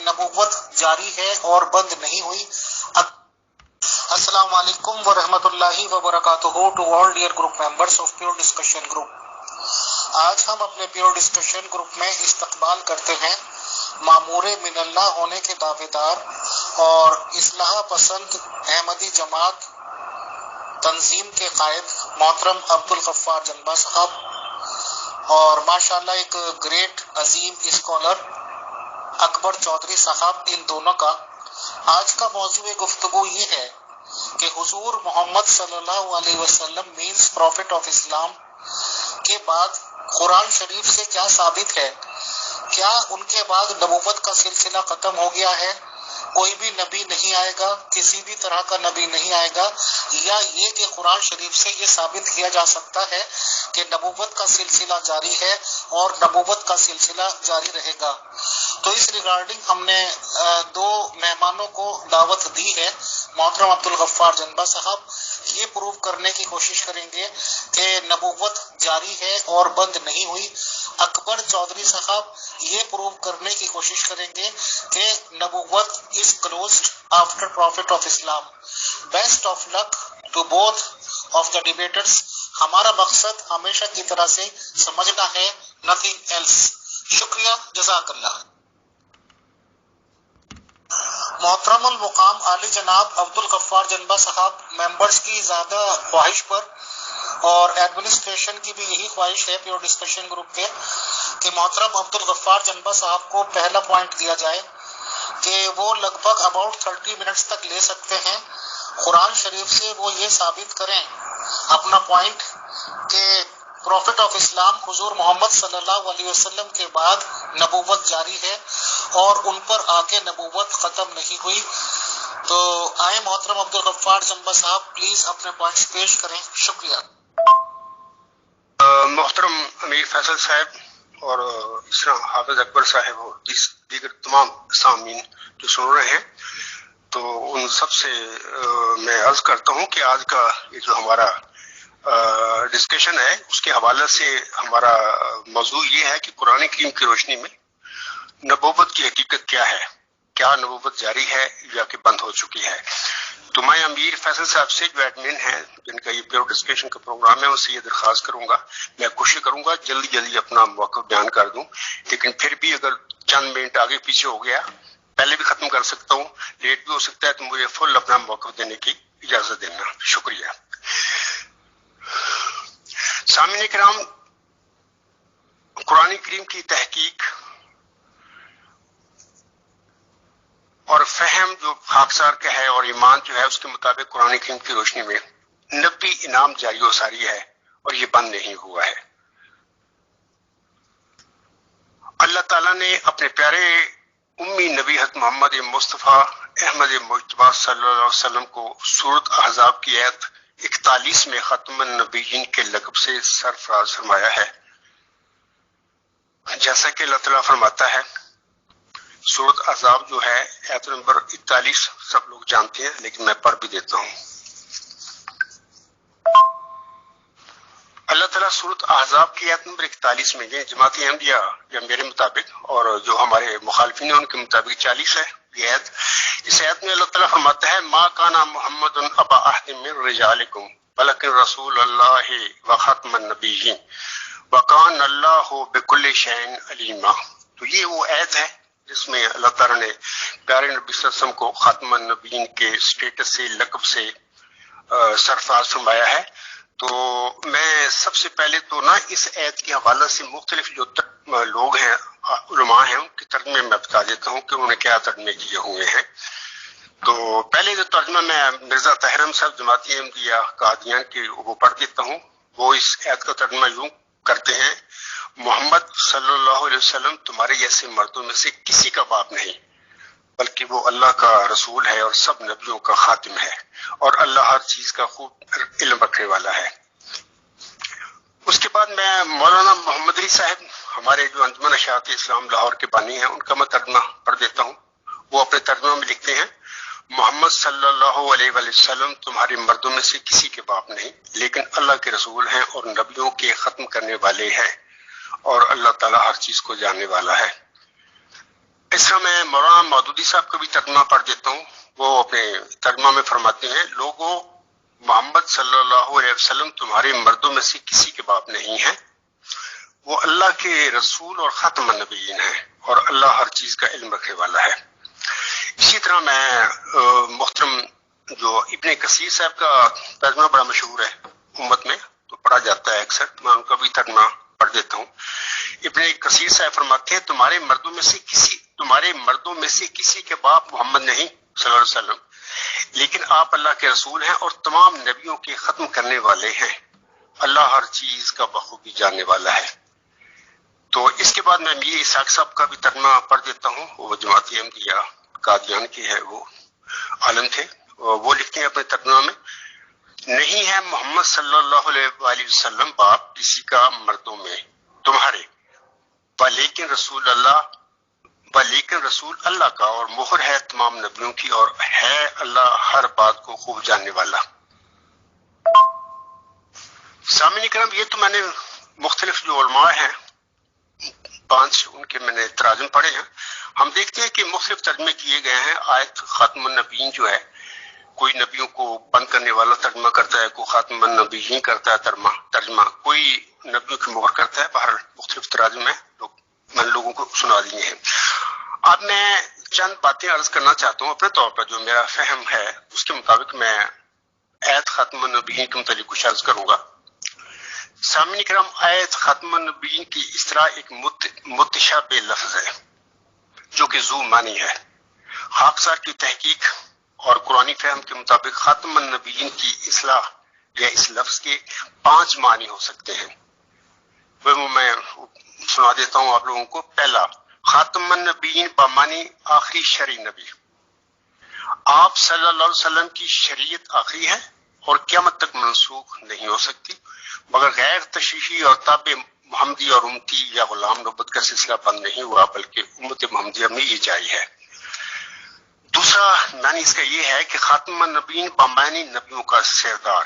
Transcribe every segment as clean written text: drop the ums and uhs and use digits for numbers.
نبوت جاری ہے اور بند نہیں ہوئی. السلام علیکم ورحمۃ اللہ وبرکاتہ to all dear group members of pure discussion group. آج ہم اپنے پیور ڈسکشن گروپ میں استقبال کرتے ہیں مامور من اللہ ہونے کے دعوے دار اور اصلاح پسند احمدی جماعت تنظیم کے قائد محترم عبدالغفار جنبہ صاحب اور ماشاءاللہ ایک گریٹ عظیم اسکالر اکبر چودھری صاحب، ان دونوں کا آج کا موضوع گفتگو یہ ہے کہ حضور محمد صلی اللہ علیہ وسلم مینز پروفٹ آف اسلام کے بعد قرآن شریف سے کیا ثابت ہے؟ کیا ان کے بعد نبوت کا سلسلہ ختم ہو گیا ہے؟ کوئی بھی نبی نہیں آئے گا، کسی بھی طرح کا نبی نہیں آئے گا، یا یہ کہ قرآن شریف سے یہ ثابت کیا جا سکتا ہے کہ نبوت کا سلسلہ جاری ہے اور نبوت کا سلسلہ جاری رہے گا؟ تو اس ریگارڈنگ ہم نے دو مہمانوں کو دعوت دی ہے. محترم عبدالغفار جنبہ صاحب یہ پروو کرنے کی کوشش کریں گے کہ نبوت جاری ہے اور بند نہیں ہوئی. اکبر چودھری صاحب یہ پروو کرنے کی کوشش کریں گے کہ نبوت is closed after prophet of Islam. Best of luck to both of the debaters. ہمارا مقصد ہمیشہ کی طرح سے سمجھنا ہے، نتھنگ ایلس. شکریہ، جزاک اللہ. محترم المقام عالی جناب عبدالغفار جنبہ صاحب، ممبرز کی زیادہ خواہش پر اور ایڈمنسٹریشن کی بھی یہی خواہش ہے پیور ڈسکشن گروپ کے کہ محترم عبدالغفار جنبہ صاحب کو پہلا پوائنٹ دیا جائے کہ وہ لگ بھگ اباؤٹ 30 منٹس تک لے سکتے ہیں. قرآن شریف سے وہ یہ ثابت کریں اپنا پوائنٹ کہ پروفٹ آف اسلام حضور محمد صلی اللہ علیہ وسلم کے بعد نبوت جاری ہے اور ان پر آ کے نبوت ختم نہیں ہوئی. تو آئے محترم عبدالغفار جنبہ صاحب پلیز اپنے پوائنٹس پیش کریں. شکریہ. محترم امیر فیصل صاحب اور اس طرح حافظ اکبر صاحب اور دیگر تمام سامعین جو سن رہے ہیں، تو ان سب سے میں عرض کرتا ہوں کہ آج کا یہ جو ہمارا ڈسکشن ہے اس کے حوالے سے ہمارا موضوع یہ ہے کہ قرآن کریم کی روشنی میں نبوت کی حقیقت کیا ہے، کیا نبوت جاری ہے یا کہ بند ہو چکی ہے. تو میں امیر فیصل صاحب سے جو ایڈمن ہیں جن کا یہ پیور ڈسکشن کا پروگرام ہے ان سے یہ درخواست کروں گا، میں کوشش کروں گا جلدی اپنا موقف بیان کر دوں، لیکن پھر بھی اگر چند منٹ آگے پیچھے ہو گیا پہلے بھی ختم کر سکتا ہوں، لیٹ بھی ہو سکتا ہے، تو مجھے فل اپنا موقف دینے کی اجازت دینا. شکریہ. سامعین کرام، قرآن کریم کی تحقیق اور فہم جو خاکسار کا ہے اور ایمان جو ہے اس کے مطابق قرآن کریم کی روشنی میں 90 انعام جاری و ساری ہے اور یہ بند نہیں ہوا ہے. اللہ تعالیٰ نے اپنے پیارے امی نبی حضرت محمد مصطفیٰ احمد مجتبیٰ صلی اللہ علیہ وسلم کو سورۃ احزاب کی آیت 41 میں ختم النبیین کے لقب سے سرفراز فرمایا ہے. جیسا کہ اللہ تعالیٰ فرماتا ہے، سورۃ احزاب جو ہے آیت نمبر 41 سب لوگ جانتے ہیں لیکن میں پڑھ بھی دیتا ہوں. اللہ تعالیٰ سورۃ احزاب کی آیت نمبر 41 میں، یہ جماعت احمدیہ یا میرے مطابق اور جو ہمارے مخالفین ہیں ان کے مطابق 40 ہے یہ آیت. اس آیت میں اللہ تعالیٰ فرماتا ہے ما کان محمد ابا احد من رجالکم ولکن رسول اللہ وخاتم النبیین وکان اللہ بکل شیء علیما. تو یہ وہ آیت ہے جس میں اللہ تعالیٰ نے پیارے نبی صلی اللہ علیہ وسلم کو خاتم النبیین کے اسٹیٹس سے لقب سے سرفراز فرمایا ہے. تو میں سب سے پہلے تو نا اس آیت کے حوالے سے مختلف جو لوگ ہیں علماء ہیں ان کے ترجمے میں بتا دیتا ہوں کہ انہوں نے کیا ترجمے کیے ہوئے ہیں. تو پہلے جو ترجمہ میں مرزا طاہر احمد صاحب جماعتی احمدیہ قادیان کی وہ پڑھ دیتا ہوں. وہ اس آیت کا ترجمہ یوں کرتے ہیں، محمد صلی اللہ علیہ وسلم تمہارے جیسے مردوں میں سے کسی کا باپ نہیں، بلکہ وہ اللہ کا رسول ہے اور سب نبیوں کا خاتم ہے اور اللہ ہر چیز کا خوب علم رکھنے والا ہے. اس کے بعد میں مولانا محمد علی صاحب ہمارے جو انجمن اشاعت اسلام لاہور کے بانی ہیں ان کا میں ترجمہ پڑھ دیتا ہوں. وہ اپنے ترجمہ میں لکھتے ہیں، محمد صلی اللہ علیہ وآلہ وسلم تمہارے مردوں میں سے کسی کے باپ نہیں، لیکن اللہ کے رسول ہیں اور نبیوں کے ختم کرنے والے ہیں اور اللہ تعالیٰ ہر چیز کو جاننے والا ہے. اس طرح میں مولانا مودودی صاحب کا بھی ترجمہ پڑھ دیتا ہوں. وہ اپنے ترجمہ میں فرماتے ہیں، لوگوں محمد صلی اللہ علیہ وسلم تمہارے مردوں میں سے کسی کے باپ نہیں ہیں، وہ اللہ کے رسول اور خاتم النبیین ہیں، اور اللہ ہر چیز کا علم رکھنے والا ہے. اسی طرح میں محترم جو ابن کثیر صاحب کا ترجمہ بڑا مشہور ہے امت میں، تو پڑھا جاتا ہے اکثر، میں ان کا بھی ترجمہ پڑھ دیتا ہوں. ابن کثیر صاحب فرماتے ہیں تمہارے مردوں میں سے کسی کے باپ محمد نہیں صلی اللہ علیہ وسلم، لیکن آپ اللہ کے رسول ہیں اور تمام نبیوں کے ختم کرنے والے ہیں، اللہ ہر چیز کا بخوبی جاننے والا ہے. تو اس کے بعد میں میر اسحاق صاحب کا بھی ترجمہ پڑھ دیتا ہوں. وہ جماعت احمدیہ قادیان کے ہے، وہ عالم تھے. وہ لکھتے ہیں اپنے ترجمہ میں، نہیں ہے محمد صلی اللہ علیہ وآلہ وسلم باپ کسی کا مردوں میں تمہارے، لیکن رسول اللہ کا، اور مہر ہے تمام نبیوں کی، اور ہے اللہ ہر بات کو خوب جاننے والا. سامعین کرام، یہ تو میں نے مختلف جو علماء ہیں 5 ان کے میں نے تراجم پڑھے ہیں. ہم دیکھتے ہیں کہ مختلف ترجمے کیے گئے ہیں. آیت خاتم النبیین جو ہے، کوئی نبیوں کو بند کرنے والا ترجمہ کرتا ہے، کوئی خاتم النبیین کرتا ہے ترجمہ، کوئی نبیوں کی مہر کرتا ہے. بہر مختلف تراجم میں میں نے لوگوں کو سنا دیے ہیں. اب میں چند باتیں عرض کرنا چاہتا ہوں اپنے طور پر، جو میرا فہم ہے اس کے مطابق میں آیت خاتم النبیین کے متعلق کچھ عرض کروں گا. سامعین کرام، آیت خاتم النبیین کی اس طرح ایک متشابہ لفظ ہے جو کہ ذو معنی ہے. خاکسار کی تحقیق اور قرآنی فہم کے مطابق خاتم النبیین کی اصطلاح یا اس لفظ کے 5 معنی ہو سکتے ہیں. وہ میں سنا دیتا ہوں آپ لوگوں کو. پہلا، خاتم النبیین بمعنی آخری شرعی نبی. آپ صلی اللہ علیہ وسلم کی شریعت آخری ہے اور قیامت تک منسوخ نہیں ہو سکتی، مگر غیر تشریحی اور تابع محمدی اور امتی یا غلام نبوت کا سلسلہ بند نہیں ہوا، بلکہ امت محمدیہ میں یہ جاری ہے. دوسرا معنی اس کا یہ ہے کہ خاتم النبیین بمعنی نبیوں کا سردار،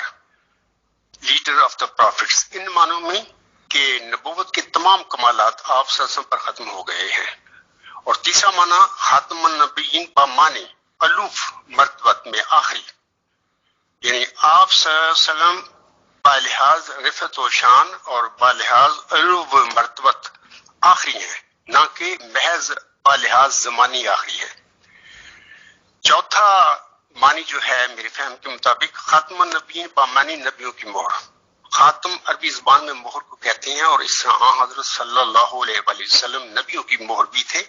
لیڈر آف دا پروفٹس، ان معنوں میں کہ نبوت کے تمام کمالات آپ صلی اللہ علیہ وسلم پر ختم ہو گئے ہیں. اور تیسرا معنی خاتم النبیین بمعنی الوف مرتبت میں آخری، یعنی آپ صلی اللہ علیہ وسلم بالحاظ رفعت و شان اور بالحاظ علو و مرتبت آخری ہیں، نہ کہ محض بالحاظ زمانی آخری ہے. چوتھا معنی جو ہے میرے فہم کے مطابق خاتم النبیین بمعنی نبیوں کی مہر. خاتم عربی زبان میں مہر کو کہتے ہیں، اور اس طرح حضرت صلی اللہ علیہ وآلہ وسلم نبیوں کی مہر بھی تھے.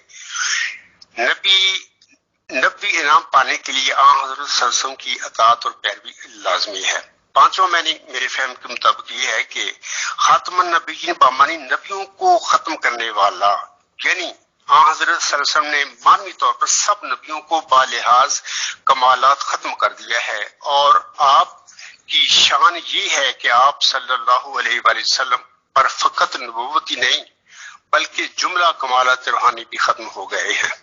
نبی انعام پانے کے لیے حضرت صلی اللہ علیہ وسلم کی اطاعت اور پیروی لازمی ہے. پانچواں معنی میرے فہم کے مطابق یہ ہے کہ خاتم النبیین بمعنی نبیوں کو ختم کرنے والا، یعنی حضرت صلی اللہ علیہ وسلم نے معنوی طور پر سب نبیوں کو بالحاظ کمالات ختم کر دیا ہے، اور آپ کی شان یہ ہے کہ آپ صلی اللہ علیہ وآلہ وسلم پر فقط نبوت ہی نہیں بلکہ جملہ کمالات روحانی بھی ختم ہو گئے ہیں.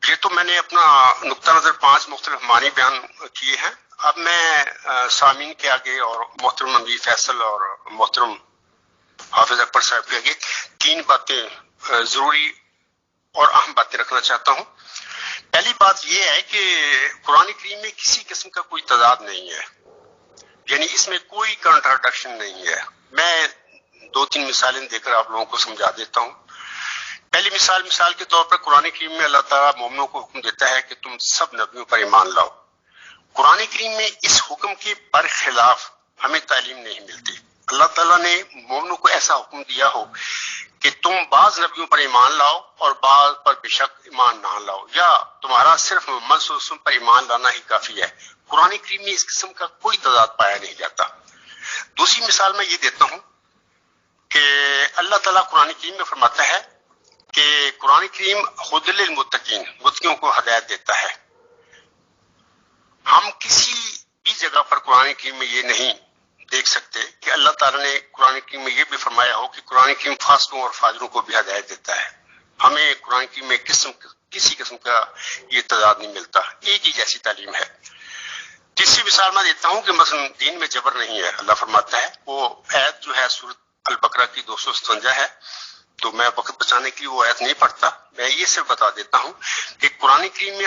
یہ تو میں نے اپنا نقطہ نظر 5 مختلف معنی بیان کیے ہیں. اب میں سامعین کے آگے اور محترم نبی فیصل اور محترم حافظ اکبر صاحب کے آگے 3 باتیں ضروری اور اہم باتیں رکھنا چاہتا ہوں. پہلی بات یہ ہے کہ قرآن کریم میں کسی قسم کا کوئی تضاد نہیں ہے، یعنی اس میں کوئی کنٹراڈکشن نہیں ہے. میں 2-3 مثالیں دے کر آپ لوگوں کو سمجھا دیتا ہوں. پہلی مثال کے طور پر قرآن کریم میں اللہ تعالیٰ مومنوں کو حکم دیتا ہے کہ تم سب نبیوں پر ایمان لاؤ. قرآن کریم میں اس حکم کے برخلاف ہمیں تعلیم نہیں ملتی. اللہ تعالیٰ نے مومنوں کو ایسا حکم دیا ہو کہ تم بعض نبیوں پر ایمان لاؤ اور بعض پر بے شک ایمان نہ لاؤ، یا تمہارا صرف محمد صلی اللہ علیہ وسلم پر ایمان لانا ہی کافی ہے. قرآن کریم میں اس قسم کا کوئی تضاد پایا نہیں جاتا. دوسری مثال میں یہ دیتا ہوں کہ اللہ تعالیٰ قرآن کریم میں فرماتا ہے کہ قرآن کریم ہدی للمتقین، متقیوں کو ہدایت دیتا ہے. ہم کسی بھی جگہ پر قرآن کریم میں یہ نہیں دیکھ سکتے کہ اللہ تعالیٰ نے قرآن کریم میں یہ بھی فرمایا ہو کہ قرآن کریم فاسقوں اور فاجروں کو بھی ہدایت دیتا ہے. ہمیں قرآن کریم میں کسی قسم کا یہ تضاد نہیں ملتا، ایک ہی جیسی تعلیم ہے. تیسری مثال میں دیتا ہوں کہ مثلا دین میں جبر نہیں ہے. اللہ فرماتا ہے، وہ آیت جو ہے سورۃ البقرہ کی 257 ہے تو میں وقت بچانے کے لیے وہ آیت نہیں پڑھتا. میں یہ صرف بتا دیتا ہوں کہ قرآن کریم میں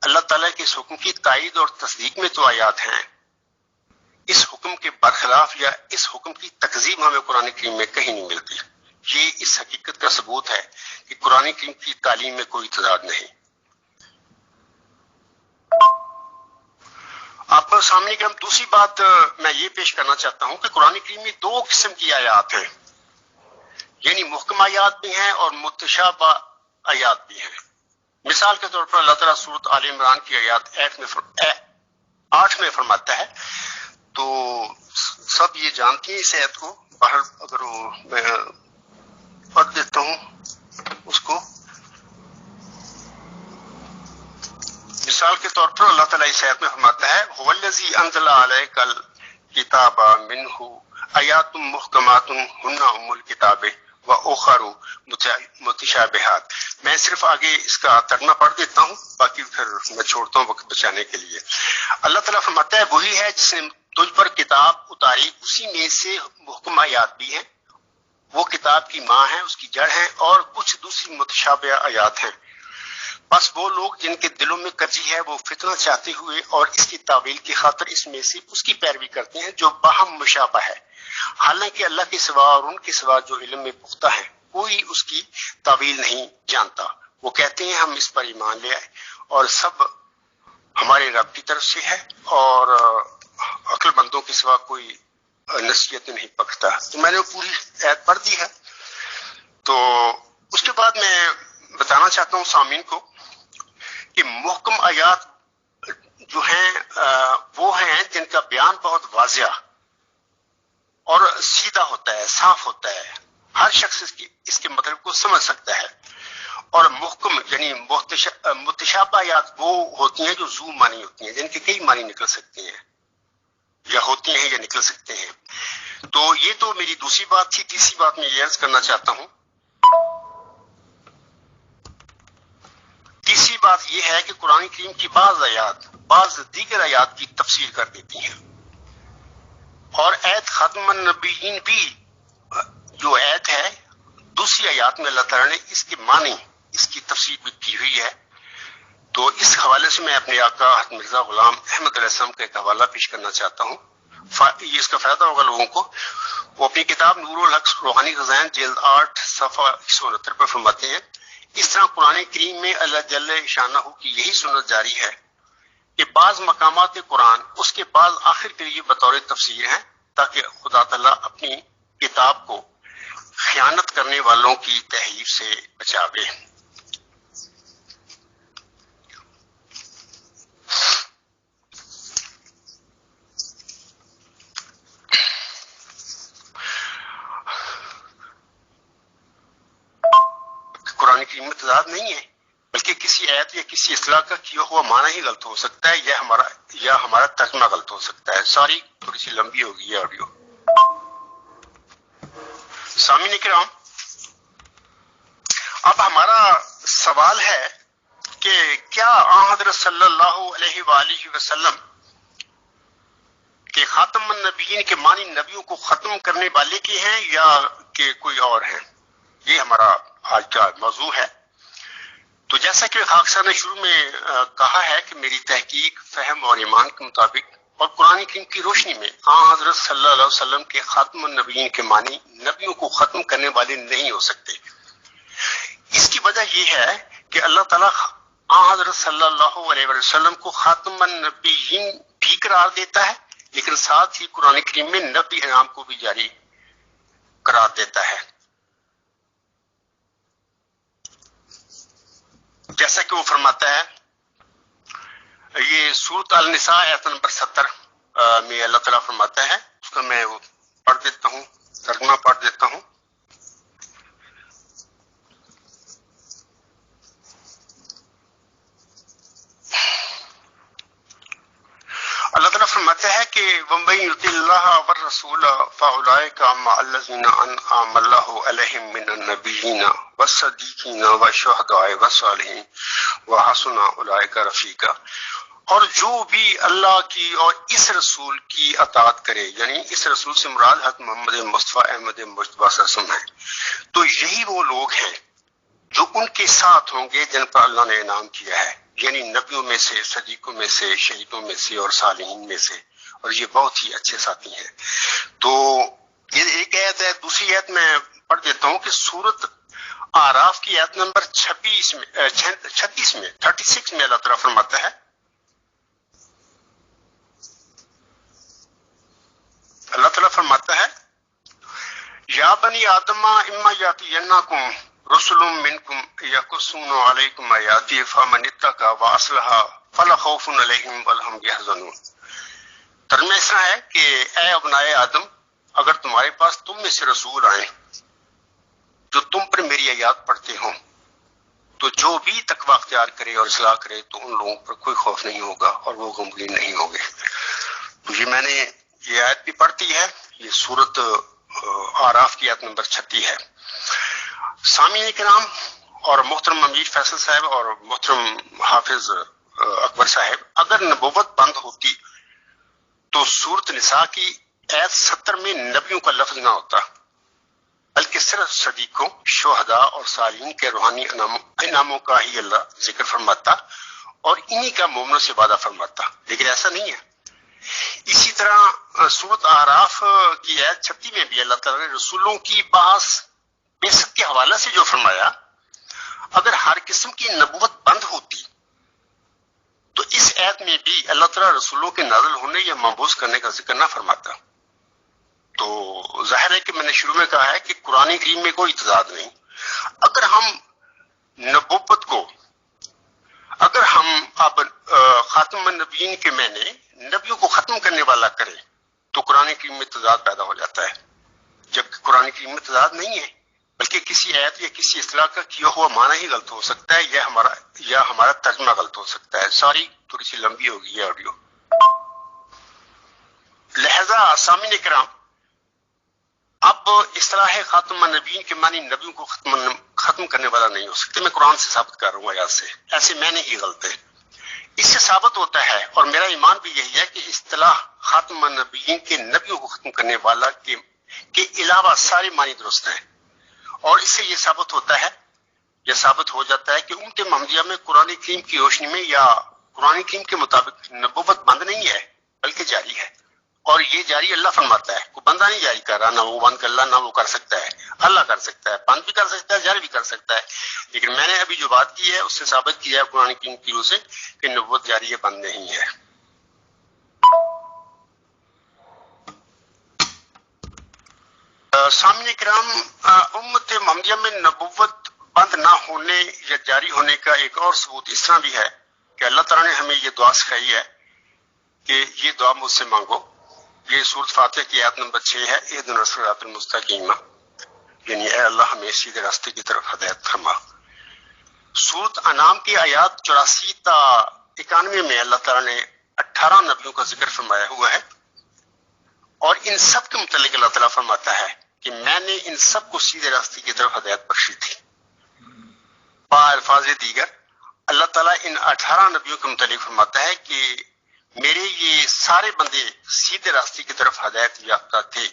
اللہ تعالیٰ کے اس حکم کی تائید اور تصدیق میں تو آیات ہیں، اس حکم کے برخلاف یا اس حکم کی تکذیب ہمیں قرآن کریم میں کہیں نہیں ملتی. یہ اس حقیقت کا ثبوت ہے کہ قرآن کریم کی تعلیم میں کوئی تضاد نہیں. آپ کو سامنے کی دوسری بات میں یہ پیش کرنا چاہتا ہوں کہ قرآن کریم میں دو قسم کی آیات ہیں، یعنی محکم آیات بھی ہیں اور متشابہ آیات بھی ہیں. مثال کے طور پر اللہ تعالیٰ سورۃ آل عمران کی آیات 8 میں فرماتا ہے، تو سب یہ جانتی ہیں اس آیت کو، باہر اگر میں پڑھ دیتا ہوں اس کو. مثال کے طور پر اللہ تعالیٰ اس آیت میں فرماتا ہے هو الذی انزل علیک الکتاب منہ آیات محکمات ہن ام الکتاب واخر متشابہات. میں صرف آگے اس کا ترجمہ پڑھ دیتا ہوں، باقی پھر میں چھوڑتا ہوں وقت بچانے کے لیے. اللہ تعالیٰ فرماتا ہے وہی ہے جس نے تجھ پر کتاب اتاری، اسی میں سے محکم آیات بھی ہیں، وہ کتاب کی ماں ہے، اس کی جڑ ہے، اور کچھ دوسری متشابہ آیات ہیں. بس وہ لوگ جن کے دلوں میں کجی ہے وہ فتنہ چاہتے ہوئے اور اس کی تعویل کی خاطر اس میں سے اس کی پیروی کرتے ہیں جو باہم مشابہ ہے، حالانکہ اللہ کے سوا اور ان کے سوا جو علم میں پختہ ہے کوئی اس کی تعویل نہیں جانتا. وہ کہتے ہیں ہم اس پر ایمان لے آئے اور سب ہمارے رب کی طرف سے ہے اور عقل مندوں کے سوا کوئی نصیحت نہیں پکتا. تو میں نے پوری آیت پڑھ دی ہے. تو اس کے بعد میں بتانا چاہتا ہوں سامعین کو کہ محکم آیات جو ہیں وہ ہیں جن کا بیان بہت واضح اور سیدھا ہوتا ہے، صاف ہوتا ہے، ہر شخص اس کے مطلب کو سمجھ سکتا ہے. اور محکم یعنی متشابہ آیات وہ ہوتی ہیں جو ذو معنی ہوتی ہیں، جن کے کئی معنی نکل سکتے ہیں یا ہوتے ہیں یا نکل سکتے ہیں. تو یہ تو میری دوسری بات تھی. تیسری بات میں یہ عرض کرنا چاہتا ہوں، تیسری بات یہ ہے کہ قرآن کریم کی بعض آیات بعض دیگر آیات کی تفسیر کر دیتی ہیں، اور آیت ختم النبیین بھی جو آیت ہے دوسری آیات میں اللہ تعالیٰ نے اس کے معنی اس کی تفسیر بھی کی ہوئی ہے. تو اس حوالے سے میں اپنے آقا مرزا غلام احمد علیہ السلام کا ایک حوالہ پیش کرنا چاہتا ہوں، یہ اس کا فائدہ ہوگا لوگوں کو. وہ اپنی کتاب نور الحق روحانی خزائن جلد 8 صفحہ 169 پر فرماتے ہیں، اس طرح قرآن کریم میں اللہ جل شانہ کی یہی سنت جاری ہے کہ بعض مقامات قرآن اس کے بعض آخر کے لیے بطور تفسیر ہیں تاکہ خدا تعالیٰ اپنی کتاب کو خیانت کرنے والوں کی تحریف سے بچاوے. قرآن کریم میں تضاد نہیں ہے، بلکہ کسی آیت یا کسی اصطلاح کا کیا ہوا معنی ہی غلط ہو سکتا ہے یا ہمارا ترجمہ غلط ہو سکتا ہے. سوری تھوڑی سی لمبی ہوگی یہ آڈیو. سامعین کرام، اب ہمارا سوال ہے کہ کیا آن حضرت صلی اللہ علیہ وآلہ وسلم کہ خاتم النبیین کے معنی نبیوں کو ختم کرنے والے کے ہیں یا کہ کوئی اور ہیں؟ یہ ہمارا آج کا موضوع ہے. تو جیسا کہ خاک صاحب نے شروع میں کہا ہے کہ میری تحقیق، فہم اور ایمان کے مطابق اور قرآن کریم کی روشنی میں حضرت صلی اللہ علیہ وسلم کے خاتم النبیین کے معنی نبیوں کو ختم کرنے والے نہیں ہو سکتے. اس کی وجہ یہ ہے کہ اللہ تعالیٰ حضرت صلی اللہ علیہ وسلم کو خاتم النبیین بھی قرار دیتا ہے، لیکن ساتھ ہی قرآن کریم میں نبی انعام کو بھی جاری قرار دیتا ہے. جیسا کہ وہ فرماتا ہے، یہ سورۃ النساء آیت نمبر 70 میں اللہ تعالیٰ فرماتا ہے، اس کا میں پڑھ دیتا ہوں، ترجمہ پڑھ دیتا ہوں. اللہ تعالیٰ فرماتا ہے کہ وَمَن يُطِعِ اللَّهَ وَالرَّسُولَ فَأُولَٰئِكَ مَعَ الَّذِينَ أَنْعَمَ اللَّهُ عَلَيْهِم مِّنَ النَّبِيِّينَ وَالصِّدِّيقِينَ وَالشُّهَدَاءِ وَالصَّالِحِينَ وَحَسُنَ أُولَٰئِكَ رَفِيقًا. اور جو بھی اللہ کی اور اس رسول کی اطاعت کرے، یعنی اس رسول سے مراد حضرت محمد مصطفیٰ احمد مجتبیٰ صلی اللہ علیہ وسلم ہے، تو یہی وہ لوگ ہیں جو ان کے ساتھ ہوں گے جن پر اللہ نے انعام کیا ہے، یعنی نبیوں میں سے، صدیقوں میں سے، شہیدوں میں سے اور صالحین میں سے، اور یہ بہت ہی اچھے ساتھی ہیں۔ تو یہ ایک آیت ہے۔ دوسری آیت میں پڑھ دیتا ہوں کہ سورت اعراف کی آیت نمبر 36 میں 36 میں اللہ تعالیٰ فرماتا ہے، اللہ تعالیٰ فرماتا ہے یا بنی آدم اما یاتینکم رسل منکم یقصون علیکم آیاتی فمن اتقی واصلح فلا خوف علیہم ولا هم یحزنون۔ ترجمہ اس طرح ہے کہ اے ابنائے آدم، اگر تمہارے پاس تم میں سے رسول آئیں جو تم پر میری آیات پڑھتے ہوں، تو جو بھی تقوی اختیار کرے اور اصلاح کرے تو ان لوگوں پر کوئی خوف نہیں ہوگا اور وہ غمگین نہیں ہوں گے۔ تو یہ میں نے یہ آیت بھی پڑھتی ہے، یہ سورت اعراف کی آیت نمبر 36 ہے۔ سامعین کرام اور محترم امیر فیصل صاحب اور محترم حافظ اکبر صاحب، اگر نبوت بند ہوتی تو سورت نساء کی آیت 70 میں نبیوں کا لفظ نہ ہوتا، بلکہ صرف صدیقوں، شہداء اور صالحین کے روحانی انعاموں کا ہی اللہ ذکر فرماتا اور انہی کا مومنوں سے وعدہ فرماتا، لیکن ایسا نہیں ہے۔ اسی طرح سورت اعراف کی آیت 36 میں بھی اللہ تعالیٰ نے رسولوں کی بعثت کے حوالے سے جو فرمایا، اگر ہر قسم کی نبوت بند ہوتی تو اس آیت میں بھی اللہ تعالیٰ رسولوں کے نازل ہونے یا مبعوث کرنے کا ذکر نہ فرماتا۔ تو ظاہر ہے کہ میں نے شروع میں کہا ہے کہ قرآن کریم میں کوئی تضاد نہیں۔ اگر ہم نبوت کو، اگر ہم اب خاتم النبیین کے معنی نبیوں کو ختم کرنے والا کریں تو قرآن کریم میں تضاد پیدا ہو جاتا ہے، جبکہ قرآن کریم میں تضاد نہیں ہے، بلکہ کسی آیت یا کسی اصطلاح کا کیا ہوا معنی ہی غلط ہو سکتا ہے یا ہمارا ترجمہ غلط ہو سکتا ہے۔ ساری تھوڑی سی لمبی ہوگی یہ آڈیو، لہذا سامعین کرام، اب اصطلاح خاتم النبیین کے معنی نبیوں کو ختم کرنے والا نہیں ہو سکتے۔ میں قرآن سے ثابت کر رہا ہوں آیات سے، ایسے میں نے ہی غلط ہے۔ اس سے ثابت ہوتا ہے، اور میرا ایمان بھی یہی ہے، کہ اصطلاح خاتم النبیین کے نبیوں کو ختم کرنے والا کے علاوہ سارے معنی درست ہیں، اور اس سے یہ ثابت ہوتا ہے، یہ ثابت ہو جاتا ہے کہ امت محمدیہ میں قرآن کریم کی روشنی میں یا قرآن کریم کے مطابق نبوت بند نہیں ہے بلکہ جاری ہے، اور یہ جاری اللہ فرماتا ہے، کوئی بندہ نہیں جاری کر رہا، نہ وہ بند کر رہا، نہ وہ کر سکتا ہے، اللہ کر سکتا ہے، بند بھی کر سکتا ہے، جاری بھی کر سکتا ہے۔ لیکن میں نے ابھی جو بات کی ہے اس سے ثابت کیا ہے قرآن کریم کی روح سے کہ نبوت جاری ہے، بند نہیں ہے۔ سامعین کرام، امت محمدیہ میں نبوت بند نہ ہونے یا جاری ہونے کا ایک اور ثبوت اس طرح بھی ہے کہ اللہ تعالیٰ نے ہمیں یہ دعا سکھائی ہے کہ یہ دعا مجھ سے مانگو۔ یہ سورۃ فاتحہ کی آیت نمبر 6 ہے، اہدنا الصراط المستقیم، یعنی اے اللہ ہمیں سیدھے راستے کی طرف ہدایت فرما۔ سورۃ انعام کی آیات 84 تا 91 میں اللہ تعالیٰ نے 18 نبیوں کا ذکر فرمایا ہوا ہے، اور ان سب کے متعلق اللہ تعالیٰ فرماتا ہے کہ میں نے ان سب کو سیدھے راستے کی طرف ہدایت بخشی تھی۔ با الفاظ دیگر اللہ تعالیٰ ان 18 نبیوں کے متعلق فرماتا ہے کہ میرے یہ سارے بندے سیدھے راستے کی طرف ہدایت یافتہ تھے،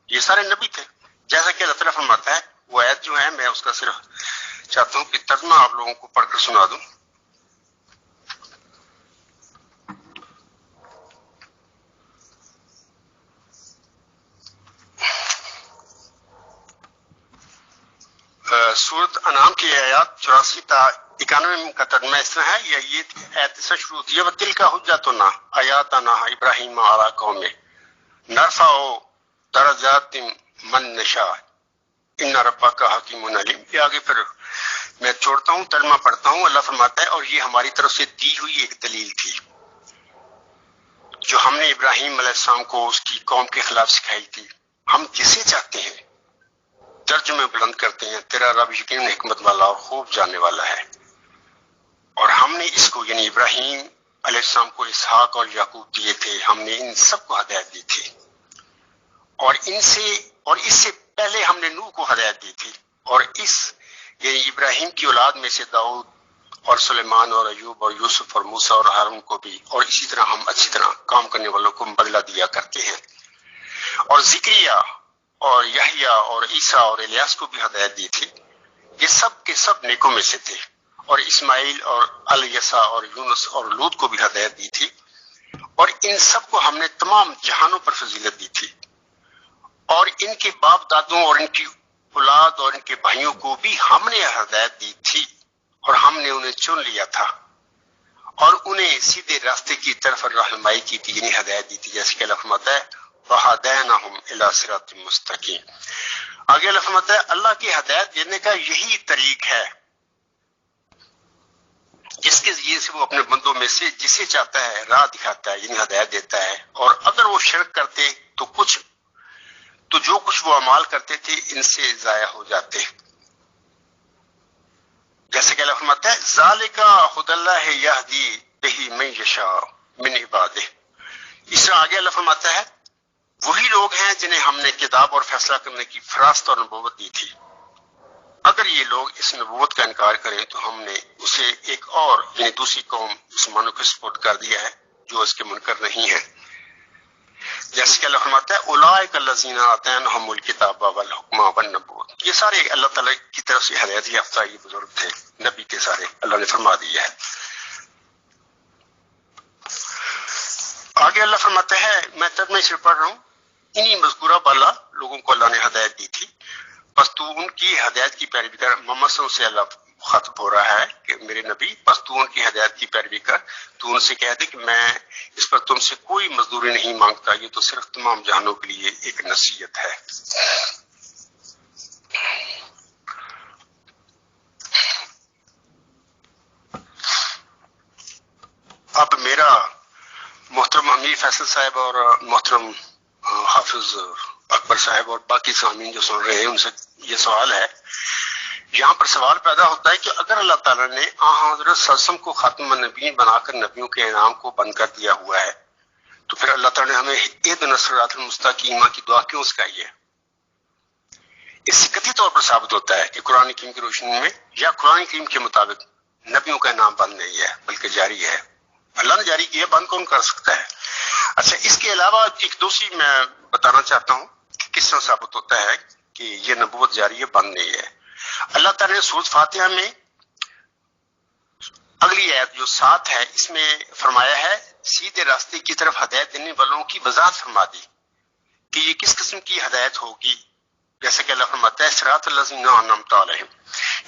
یہ سارے نبی تھے، جیسا کہ اللہ تعالیٰ فرماتا ہے۔ وہ آیت جو ہے میں اس کا صرف چاہتا ہوں کہ ترجمہ آپ لوگوں کو پڑھ کر سنا دوں۔ سورۃ انعام کی آیات 84 تا 91 کا ترجمہ اس طرح ہے، یا یہ آیت سے شروع ہوتی ہے، وَتِلْكَ حُجَّتُنَا آیَاتُنَا إِبْرَاهِیمَ عَلَىٰ قَوْمِهِ نَرْفَعُ دَرَجَاتٍ مَن نَشَاءُ إِنَّ رَبَّكَ حَکِیمٌ عَلِیمٌ۔ یہ آگے پھر میں چھوڑتا ہوں، ترجمہ پڑھتا ہوں۔ اللہ فرماتا ہے، اور یہ ہماری طرف سے دی ہوئی ایک دلیل تھی جو ہم نے ابراہیم علیہ السلام کو اس کی قوم کے خلاف سکھائی تھی۔ ہم جسے چاہتے ہیں درجے میں بلند کرتے ہیں، تیرا رب یقیناً حکمت والا اور خوب جاننے والا ہے۔ اور ہم نے اس کو، یعنی ابراہیم علیہ السلام کو اسحاق اور یعقوب دیے تھے، ہم نے ان سب کو ہدایت دی تھی، اور اس سے پہلے ہم نے نوح کو ہدایت دی تھی، اور یعنی ابراہیم کی اولاد میں سے داؤد اور سلیمان اور ایوب اور یوسف اور موسیٰ اور ہارون کو بھی، اور اسی طرح ہم اچھی طرح کام کرنے والوں کو بدلہ دیا کرتے ہیں۔ اور زکریا اور یحییٰ اور عیسیٰ اور الیاس کو بھی ہدایت دی تھی، یہ سب کے سب نیکوں میں سے تھے۔ اور اسماعیل اور الیسع اور یونس اور لوط کو بھی ہدایت دی تھی، اور ان سب کو ہم نے تمام جہانوں پر فضیلت دی تھی۔ اور ان کے باپ دادوں اور ان کی اولاد اور ان کے بھائیوں کو بھی ہم نے ہدایت دی تھی، اور ہم نے انہیں چن لیا تھا اور انہیں سیدھے راستے کی طرف رہنمائی کی تھی، یعنی ہدایت دی تھی، جیسے کہ اللہ فرماتا ہے وَهَدَيْنَاهُمْ إِلَىٰ صِرَاطٍ مُسْتَقِيمٍ۔ آگے اللہ فرماتا ہے اللہ کی ہدایت دینے کا یہی طریق ہے جس کے ذریعے سے وہ اپنے بندوں میں سے جسے چاہتا ہے راہ دکھاتا ہے، یعنی ہدایت دیتا ہے۔ اور اگر وہ شرک کرتے تو جو کچھ وہ اعمال کرتے تھے ان سے ضائع ہو جاتے، جیسے کہ اللہ فرماتا ہے ذالک ھدی اللہ یہدی بہ من یشاء من عبادہ۔ اس طرح آگے اللہ فرماتا ہے وہی لوگ ہیں جنہیں ہم نے کتاب اور فیصلہ کرنے کی فراست اور نبوت دی تھی، اگر یہ لوگ اس نبوت کا انکار کریں تو ہم نے اسے ایک اور یعنی دوسری قوم مسلمانوں کو سپورٹ کر دیا ہے جو اس کے منکر نہیں ہے، جیسے کہ اللہ فرماتا ہے اولئک الذین آتیناھم الکتاب والحکم والنبوۃ۔ یہ سارے اللہ تعالیٰ کی طرف سے ہدایت یافتہ یہ بزرگ تھے، نبی کے سارے اللہ نے فرما دیا ہے۔ آگے اللہ فرماتا ہے میں ترجمہ صرف پڑھ رہا ہوں، انہی مذکورہ بالا لوگوں کو اللہ نے ہدایت دی تھی، بس تو ان کی ہدایت کی پیروی کر۔ محمد صلی اللہ علیہ وسلم سے اللہ مخاطب ہو رہا ہے کہ میرے نبی بس تو ان کی ہدایت کی پیروی کر، تو ان سے کہہ دے کہ میں اس پر تم سے کوئی مزدوری نہیں مانگتا، یہ تو صرف تمام جہانوں کے لیے ایک نصیحت ہے۔ اب میرا محترم امیر فیصل صاحب اور محترم حافظ اکبر صاحب اور باقی سامعین جو سن رہے ہیں ان سے یہ سوال ہے، یہاں پر سوال پیدا ہوتا ہے کہ اگر اللہ تعالیٰ نے حضرت صلی اللہ علیہ وسلم کو خاتم النبیین بنا کر نبیوں کے انعام کو بند کر دیا ہوا ہے، تو پھر اللہ تعالیٰ نے ہمیں اہدنا الصراط المستقیم کی دعا کیوں سکھائی ہے؟ اس سے قطعی طور پر ثابت ہوتا ہے کہ قرآن کریم کی روشنی میں یا قرآن کریم کے مطابق نبیوں کا انعام بند نہیں ہے بلکہ جاری ہے۔ اللہ نے جاری کیا، بند کون کر سکتا ہے؟ اچھا، اس کے علاوہ ایک دوسری میں بتانا چاہتا ہوں کہ کس طرح ثابت ہوتا ہے کہ یہ نبوت جاری ہے، بند نہیں ہے۔ اللہ تعالیٰ نے سورۃ فاتحہ میں اگلی آیت جو 7 ہے اس میں فرمایا ہے سیدھے راستے کی طرف ہدایت دینے والوں کی وضاحت فرما دی کہ یہ کس قسم کی ہدایت ہوگی، جیسے کہ اللہ فرماتا ہے صراط الذین انعمت علیہم،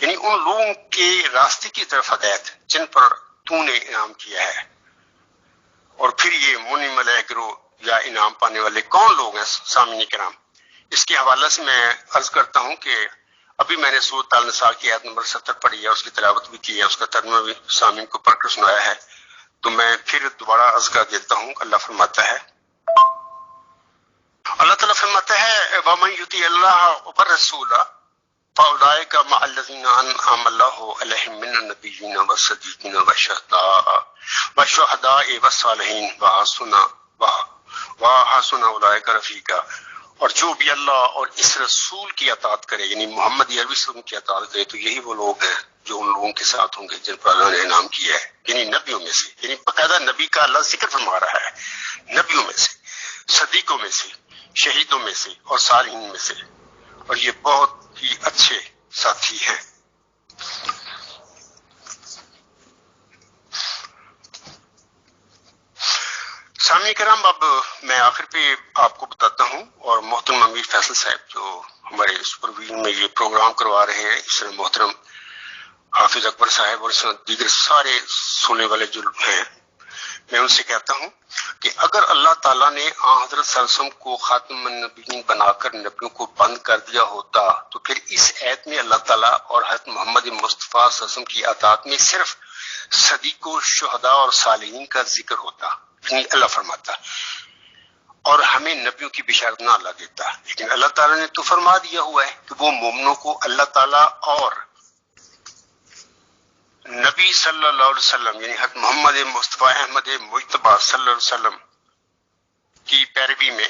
یعنی ان لوگوں کے راستے کی طرف ہدایت جن پر تو نے انعام کیا ہے۔ اور پھر یہ منعم علیہ گروہ یا انعام پانے والے کون لوگ ہیں سامعین کرام؟ اس کے حوالے سے میں عرض کرتا ہوں کہ ابھی میں نے سورۃ النساء کی آیت نمبر 70 پڑھی ہے، اس کی تلاوت بھی کی ہے، اس کا ترجمہ بھی سامعین کو پڑھ کر سنایا ہے، تو میں پھر دوبارہ عرض کر دیتا ہوں۔ اللہ فرماتا ہے، اللہ تعالیٰ فرماتا ہے وَمَن يُطِعِ اللَّهَ وَالرَّسُولَ فَأُولَٰئِكَ مَعَ الَّذِينَ أَنْعَمَ اللَّهُ عَلَيْهِم مِّنَ النَّبِيِّينَ وَالصِّدِّيقِينَ وَالشُّهَدَاءِ وَالصَّالِحِينَ وَحَسُنَ أُولَٰئِكَ رَفِیقًا۔ اور جو بھی اللہ اور اس رسول کی اطاعت کرے، یعنی محمد عربی وسلم کی اطاعت کرے، تو یہی وہ لوگ ہیں جو ان لوگوں کے ساتھ ہوں گے جن پر اللہ نے انعام کیا ہے، یعنی نبیوں میں سے، یعنی باقاعدہ نبی کا اللہ ذکر فرما رہا ہے، نبیوں میں سے، صدیقوں میں سے، شہیدوں میں سے اور صالحین میں سے، اور یہ بہت ہی اچھے ساتھی ہیں۔ سامعین کرام، اب میں آخر پہ آپ کو بتاتا ہوں، اور محترم امیر فیصل صاحب جو ہمارے سپرویژن میں یہ پروگرام کروا رہے ہیں، اس طرح محترم حافظ اکبر صاحب اور اس طرح دیگر سارے سننے والے جو ہیں، میں ان سے کہتا ہوں کہ اگر اللہ تعالیٰ نے حضرت صلی اللہ علیہ وسلم کو خاتم النبیین بنا کر نبیوں کو بند کر دیا ہوتا تو پھر اس آیت میں اللہ تعالیٰ اور حضرت محمد مصطفیٰ صلی اللہ علیہ وسلم کی اطاعت میں صرف صدیقوں، شہداء اور صالحین کا ذکر ہوتا، یعنی اللہ فرماتا، اور ہمیں نبیوں کی بشارت نہ اللہ دیتا۔ لیکن اللہ تعالیٰ نے تو فرما دیا ہوا ہے کہ وہ مومنوں کو اللہ تعالیٰ اور نبی صلی اللہ علیہ وسلم یعنی حضرت محمد مصطفیٰ احمد مجتبیٰ صلی اللہ علیہ وسلم کی پیروی میں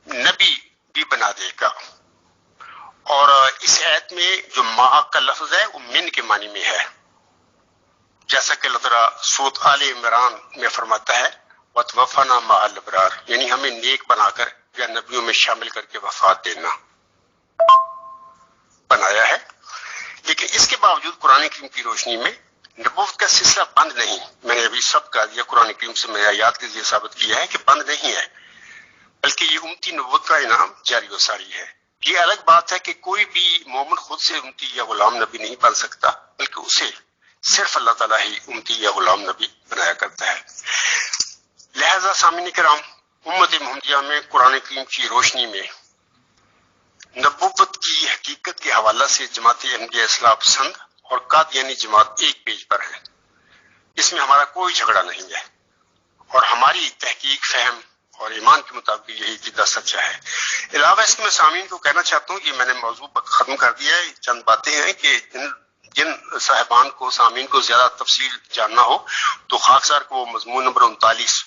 نبی بھی بنا دے گا۔ اور اس آیت میں جو ما کا لفظ ہے وہ من کے معنی میں ہے، جیسا کہ اللہ تعالیٰ سورۃ آل عمران میں فرماتا ہے وَتَوَفَّنَا مَعَ الْأَبْرَارِ، یعنی ہمیں نیک بنا کر یا نبیوں میں شامل کر کے وفات دینا بنایا ہے۔ لیکن اس کے باوجود قرآن کریم کی روشنی میں نبوت کا سلسلہ بند نہیں، میں نے ابھی سب کہہ دیا، قرآن کریم سے میں آیات کے ذریعے ثابت کیا ہے کہ بند نہیں ہے، بلکہ یہ امتی نبوت کا انعام جاری و ساری ہے۔ یہ الگ بات ہے کہ کوئی بھی مومن خود سے امتی یا غلام نبی نہیں بن سکتا، بلکہ اسے صرف اللہ تعالیٰ ہی امتی یا غلام نبی بنایا کرتا ہے۔ لہذا سامعین کرام، امت محمدیہ میں قرآن کریم کی روشنی میں نبوت کی حقیقت کے حوالے سے جماعت احمدیہ اصلاح پسند اور قادیانی جماعت ایک پیج پر ہے۔ اس میں ہمارا کوئی جھگڑا نہیں ہے، اور ہماری تحقیق، فہم اور ایمان کے مطابق یہی عقیدہ سچا ہے۔ علاوہ اس میں سامعین کو کہنا چاہتا ہوں، یہ میں نے موضوع ختم کر دیا ہے، چند باتیں ہیں کہ جن صاحبان کو، سامعین کو زیادہ تفصیل جاننا ہو تو خاکسار کو وہ مضمون نمبر 39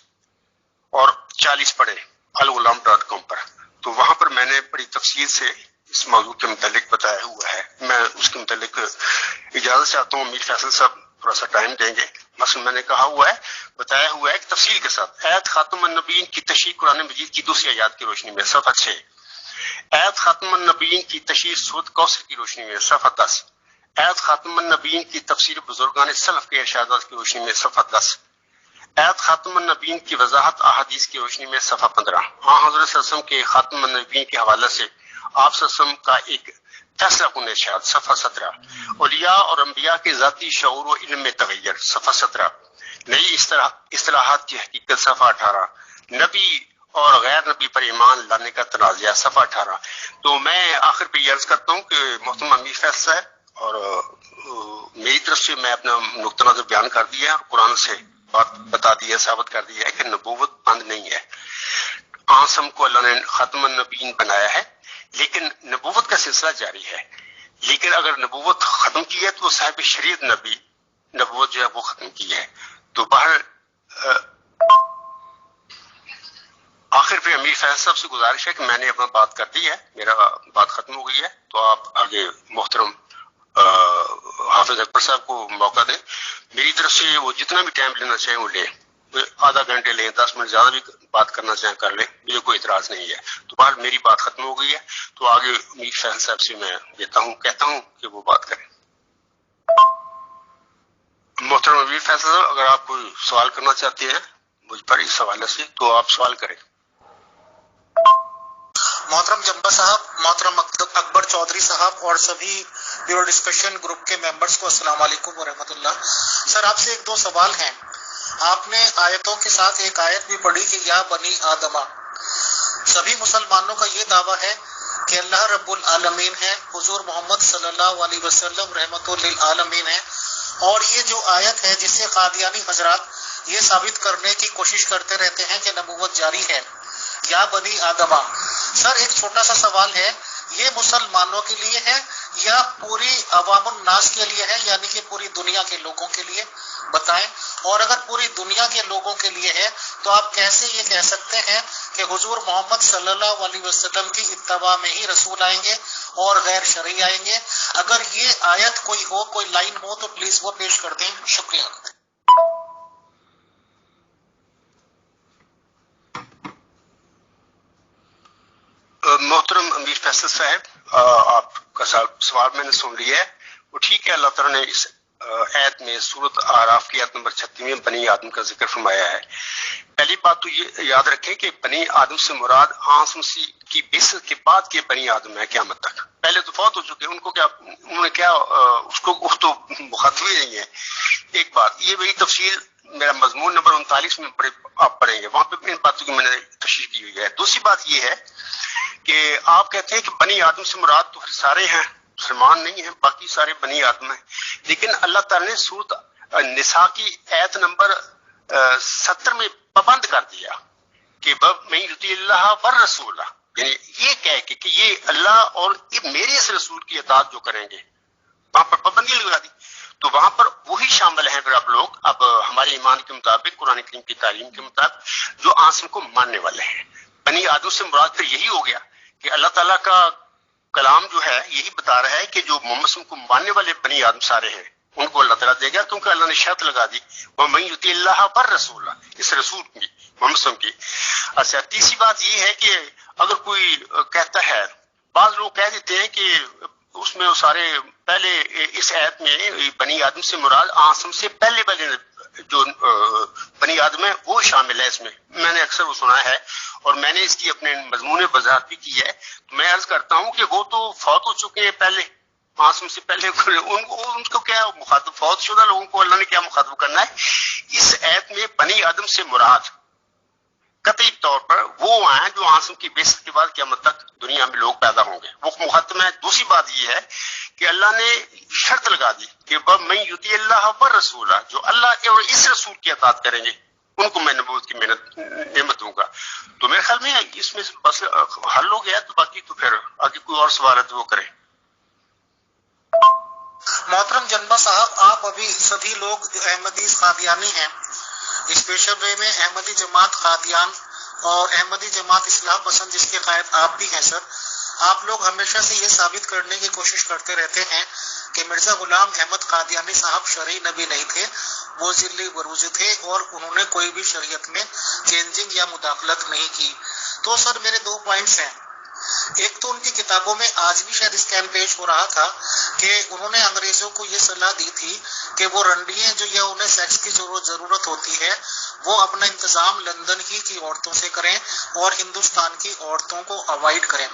اور 40 پڑھے الغلام.com پر، تو وہاں پر میں نے بڑی تفصیل سے اس موضوع کے متعلق بتایا ہوا ہے۔ میں اس کے متعلق اجازت چاہتا ہوں، امیر فیصل صاحب تھوڑا سا ٹائم دیں گے۔ مثلا میں نے کہا ہوا ہے، بتایا ہوا ہے کہ تفصیل کے ساتھ آیت خاتم النبیین کی تشریح قرآن مجید کی دوسری آیات کی روشنی میں صفحہ 6، آیت خاتم النبیین کی تشریح سورۃ کوثر کی روشنی میں صفحہ 10، آیت خاتم النبیین کی تفسیر بزرگان سلف کے ارشادات کی روشنی میں صفحہ 10، آیت خاتم النبیین کی وضاحت احادیث کی روشنی میں صفحہ 15، حضرت صلی اللہ علیہ وسلم کے خاتم النبیین کے حوالے سے آپ صلی اللہ علیہ وسلم کا ایک فیصلہ کن ارشاد صفحہ 17، اولیاء اور انبیاء کے ذاتی شعور و علم میں تغیر صفحہ 17، نئی اصطلاحات کی حقیقت صفحہ 18، نبی اور غیر نبی پر ایمان لانے کا تنازعہ صفحہ 18۔ تو میں آخر پہ یہ عرض کرتا ہوں کہ محترم امیر فیصل صاحب اور میری طرف سے میں اپنا نقطہ نظر بیان کر دیا، قرآن سے بات بتا دیا، ثابت کر دیا ہے کہ نبوت بند نہیں ہے۔ آسم کو اللہ نے ختم النبیین بنایا ہے، لیکن نبوت کا سلسلہ جاری ہے۔ لیکن اگر نبوت ختم کی ہے تو وہ صاحب شریعت نبی نبوت جو ہے وہ ختم کی ہے۔ تو باہر آخر پہ امیر فیصل صاحب سے گزارش ہے کہ میں نے اپنا بات کر دی ہے، میرا بات ختم ہو گئی ہے، تو آپ آگے محترم حافظ اکبر صاحب کو موقع دیں، میری طرف سے وہ جتنا بھی ٹائم لینا چاہیں وہ لیں، آدھا گھنٹے لیں، 10 منٹ زیادہ بھی بات کرنا چاہیں کر لیں، مجھے کوئی اعتراض نہیں ہے۔ تو بہر میری بات ختم ہو گئی ہے، تو آگے امیر فیصل صاحب سے میں کہتا ہوں کہ وہ بات کریں۔ محترم امیر فیصل صاحب، اگر آپ کوئی سوال کرنا چاہتے ہیں مجھ پر اس حوالے سے تو آپ سوال کریں۔ محترم جمبا صاحب، محترم اکبر چودھری صاحب اور سبھی بیورو ڈسکشن گروپ کے ممبرز کو السلام علیکم ورحمۃ اللہ۔ سر، آپ سے ایک دو سوال ہیں۔ آپ نے آیتوں کے ساتھ ایک آیت بھی پڑھی کہ یا بنی آدمہ، سبھی مسلمانوں کا یہ دعویٰ ہے کہ اللہ رب العالمین ہے، حضور محمد صلی اللہ علیہ وسلم رحمت للعالمین ہے، اور یہ جو آیت ہے جس سے قادیانی حضرات یہ ثابت کرنے کی کوشش کرتے رہتے ہیں کہ نبوت جاری ہے، یا بنی آدمہ۔ سر، ایک چھوٹا سا سوال ہے، یہ مسلمانوں کے لیے ہے یا پوری عوام الناس کے لیے ہے، یعنی کہ پوری دنیا کے لوگوں کے لیے؟ بتائیں۔ اور اگر پوری دنیا کے لوگوں کے لیے ہے تو آپ کیسے یہ کہہ سکتے ہیں کہ حضور محمد صلی اللہ علیہ وسلم کی اتباع میں ہی رسول آئیں گے اور غیر شرعی آئیں گے؟ اگر یہ آیت کوئی ہو، کوئی لائن ہو تو پلیز وہ پیش کر دیں، شکریہ۔ محترم امیر فیصل صاحب، آپ کا سوال میں نے سن لیا ہے، وہ ٹھیک ہے۔ اللہ تعالیٰ نے اس آیت میں سورۃ اعراف کی آیت نمبر 36 میں بنی آدم کا ذکر فرمایا ہے۔ پہلی بات تو یہ یاد رکھیں کہ بنی آدم سے مراد آدم مسیح کی بعثت کے بعد کے بنی آدم ہے قیامت تک۔ پہلے تو فوت ہو چکے، انہوں نے کیا اس کو تو مخاطب ہی نہیں ہے۔ ایک بات یہ بڑی تفصیل میرا مضمون نمبر 39 میں آپ پڑھیں گے، وہاں پہ ان باتوں کی میں نے تشریح کی ہوئی ہے۔ دوسری بات یہ ہے کہ آپ کہتے ہیں کہ بنی آدم سے مراد تو سارے ہیں، مسلمان نہیں ہیں، باقی سارے بنی آدم ہیں، لیکن اللہ تعالیٰ نے سورۃ نساء کی آیت نمبر 70 میں پابند کر دیا کہ میں یطیع اللہ والرسول، یعنی یہ کہہ کے کہ یہ اللہ اور میرے اس رسول کی اطاعت جو کریں گے، وہاں پر پابندی لگا دی۔ تو وہاں پر وہی شامل ہیں، اگر آپ لوگ اب ہمارے ایمان کے مطابق، قرآن کریم کی تعلیم کے مطابق، جو آسم کو ماننے والے ہیں۔ بنی آدم سے مراد پھر یہی ہو گیا کہ اللہ تعالیٰ کا کلام جو ہے یہی بتا رہا ہے کہ جو محمد صلی اللہ علیہ وسلم کو ماننے والے بنی آدم سارے ہیں، ان کو اللہ تعالیٰ دے گا، کیونکہ اللہ نے شرط لگا دی وَمَن يُطِعِ اللَّهَ وَالرَّسُولَ، اس رسول کی محمد صلی اللہ علیہ وسلم کی۔ اچھا، تیسری بات یہ ہے کہ اگر کوئی کہتا ہے، بعض لوگ کہہ دیتے ہیں کہ اس میں وہ سارے پہلے اس آیت میں بنی آدم سے مراد آدم سے پہلے جو بنی آدم ہے وہ شامل ہے اس میں نے اکثر وہ سنا ہے اور میں نے اس کی اپنے مضمون وضاحت بھی کی ہے۔ تو میں عرض کرتا ہوں کہ وہ تو فوت ہو چکے ہیں پہلے، آدم سے پہلے ان کو کیا مخاطب، فوت شدہ لوگوں کو اللہ نے کیا مخاطب کرنا ہے؟ اس آیت میں بنی آدم سے مراد قطعی طور پر وہ ہیں جو آدم کی بعثت کے بعد قیامت تک دنیا میں لوگ پیدا ہوں گے، وہ مخاطب ہے۔ دوسری بات یہ ہے کہ اللہ نے شرط لگا دی کہ وَمَن يُطِعِ اللَّهَ وَالرَّسُولَ، جو اللہ اور اس رسول کی اطاعت کریں گے ان کو میں نبوت کی نعمت دوں گا۔ تو میرے خیال میں اس میں بس حل ہو گیا، تو باقی تو پھر آگے کوئی اور سوال ہے تو وہ کریں۔ محترم جنبا صاحب، آپ ابھی سبھی لوگ جو احمدی قادیانی ہیں، اسپیشل وے میں احمدی جماعت قادیان اور احمدی جماعت اصلاح پسند جس کے قائد آپ بھی ہیں سر، آپ لوگ ہمیشہ سے یہ ثابت کرنے کی کوشش کرتے رہتے ہیں کہ مرزا غلام احمد قادیانی صاحب شرعی نبی نہیں تھے، وہ ذلی بروز تھے اور انہوں نے کوئی بھی شریعت میں چینجنگ یا مداخلت نہیں کی۔ تو سر میرے دو پوائنٹس ہیں۔ ایک تو ان کی کتابوں میں آج بھی شاید اسکین پیش ہو رہا تھا کہ انہوں نے انگریزوں کو یہ صلاح دی تھی کہ وہ رنڈیاں جو یا انہیں سیکس کی ضرورت ہوتی ہے وہ اپنا انتظام لندن ہی کی عورتوں سے کریں اور ہندوستان کی عورتوں کو اوائڈ کریں۔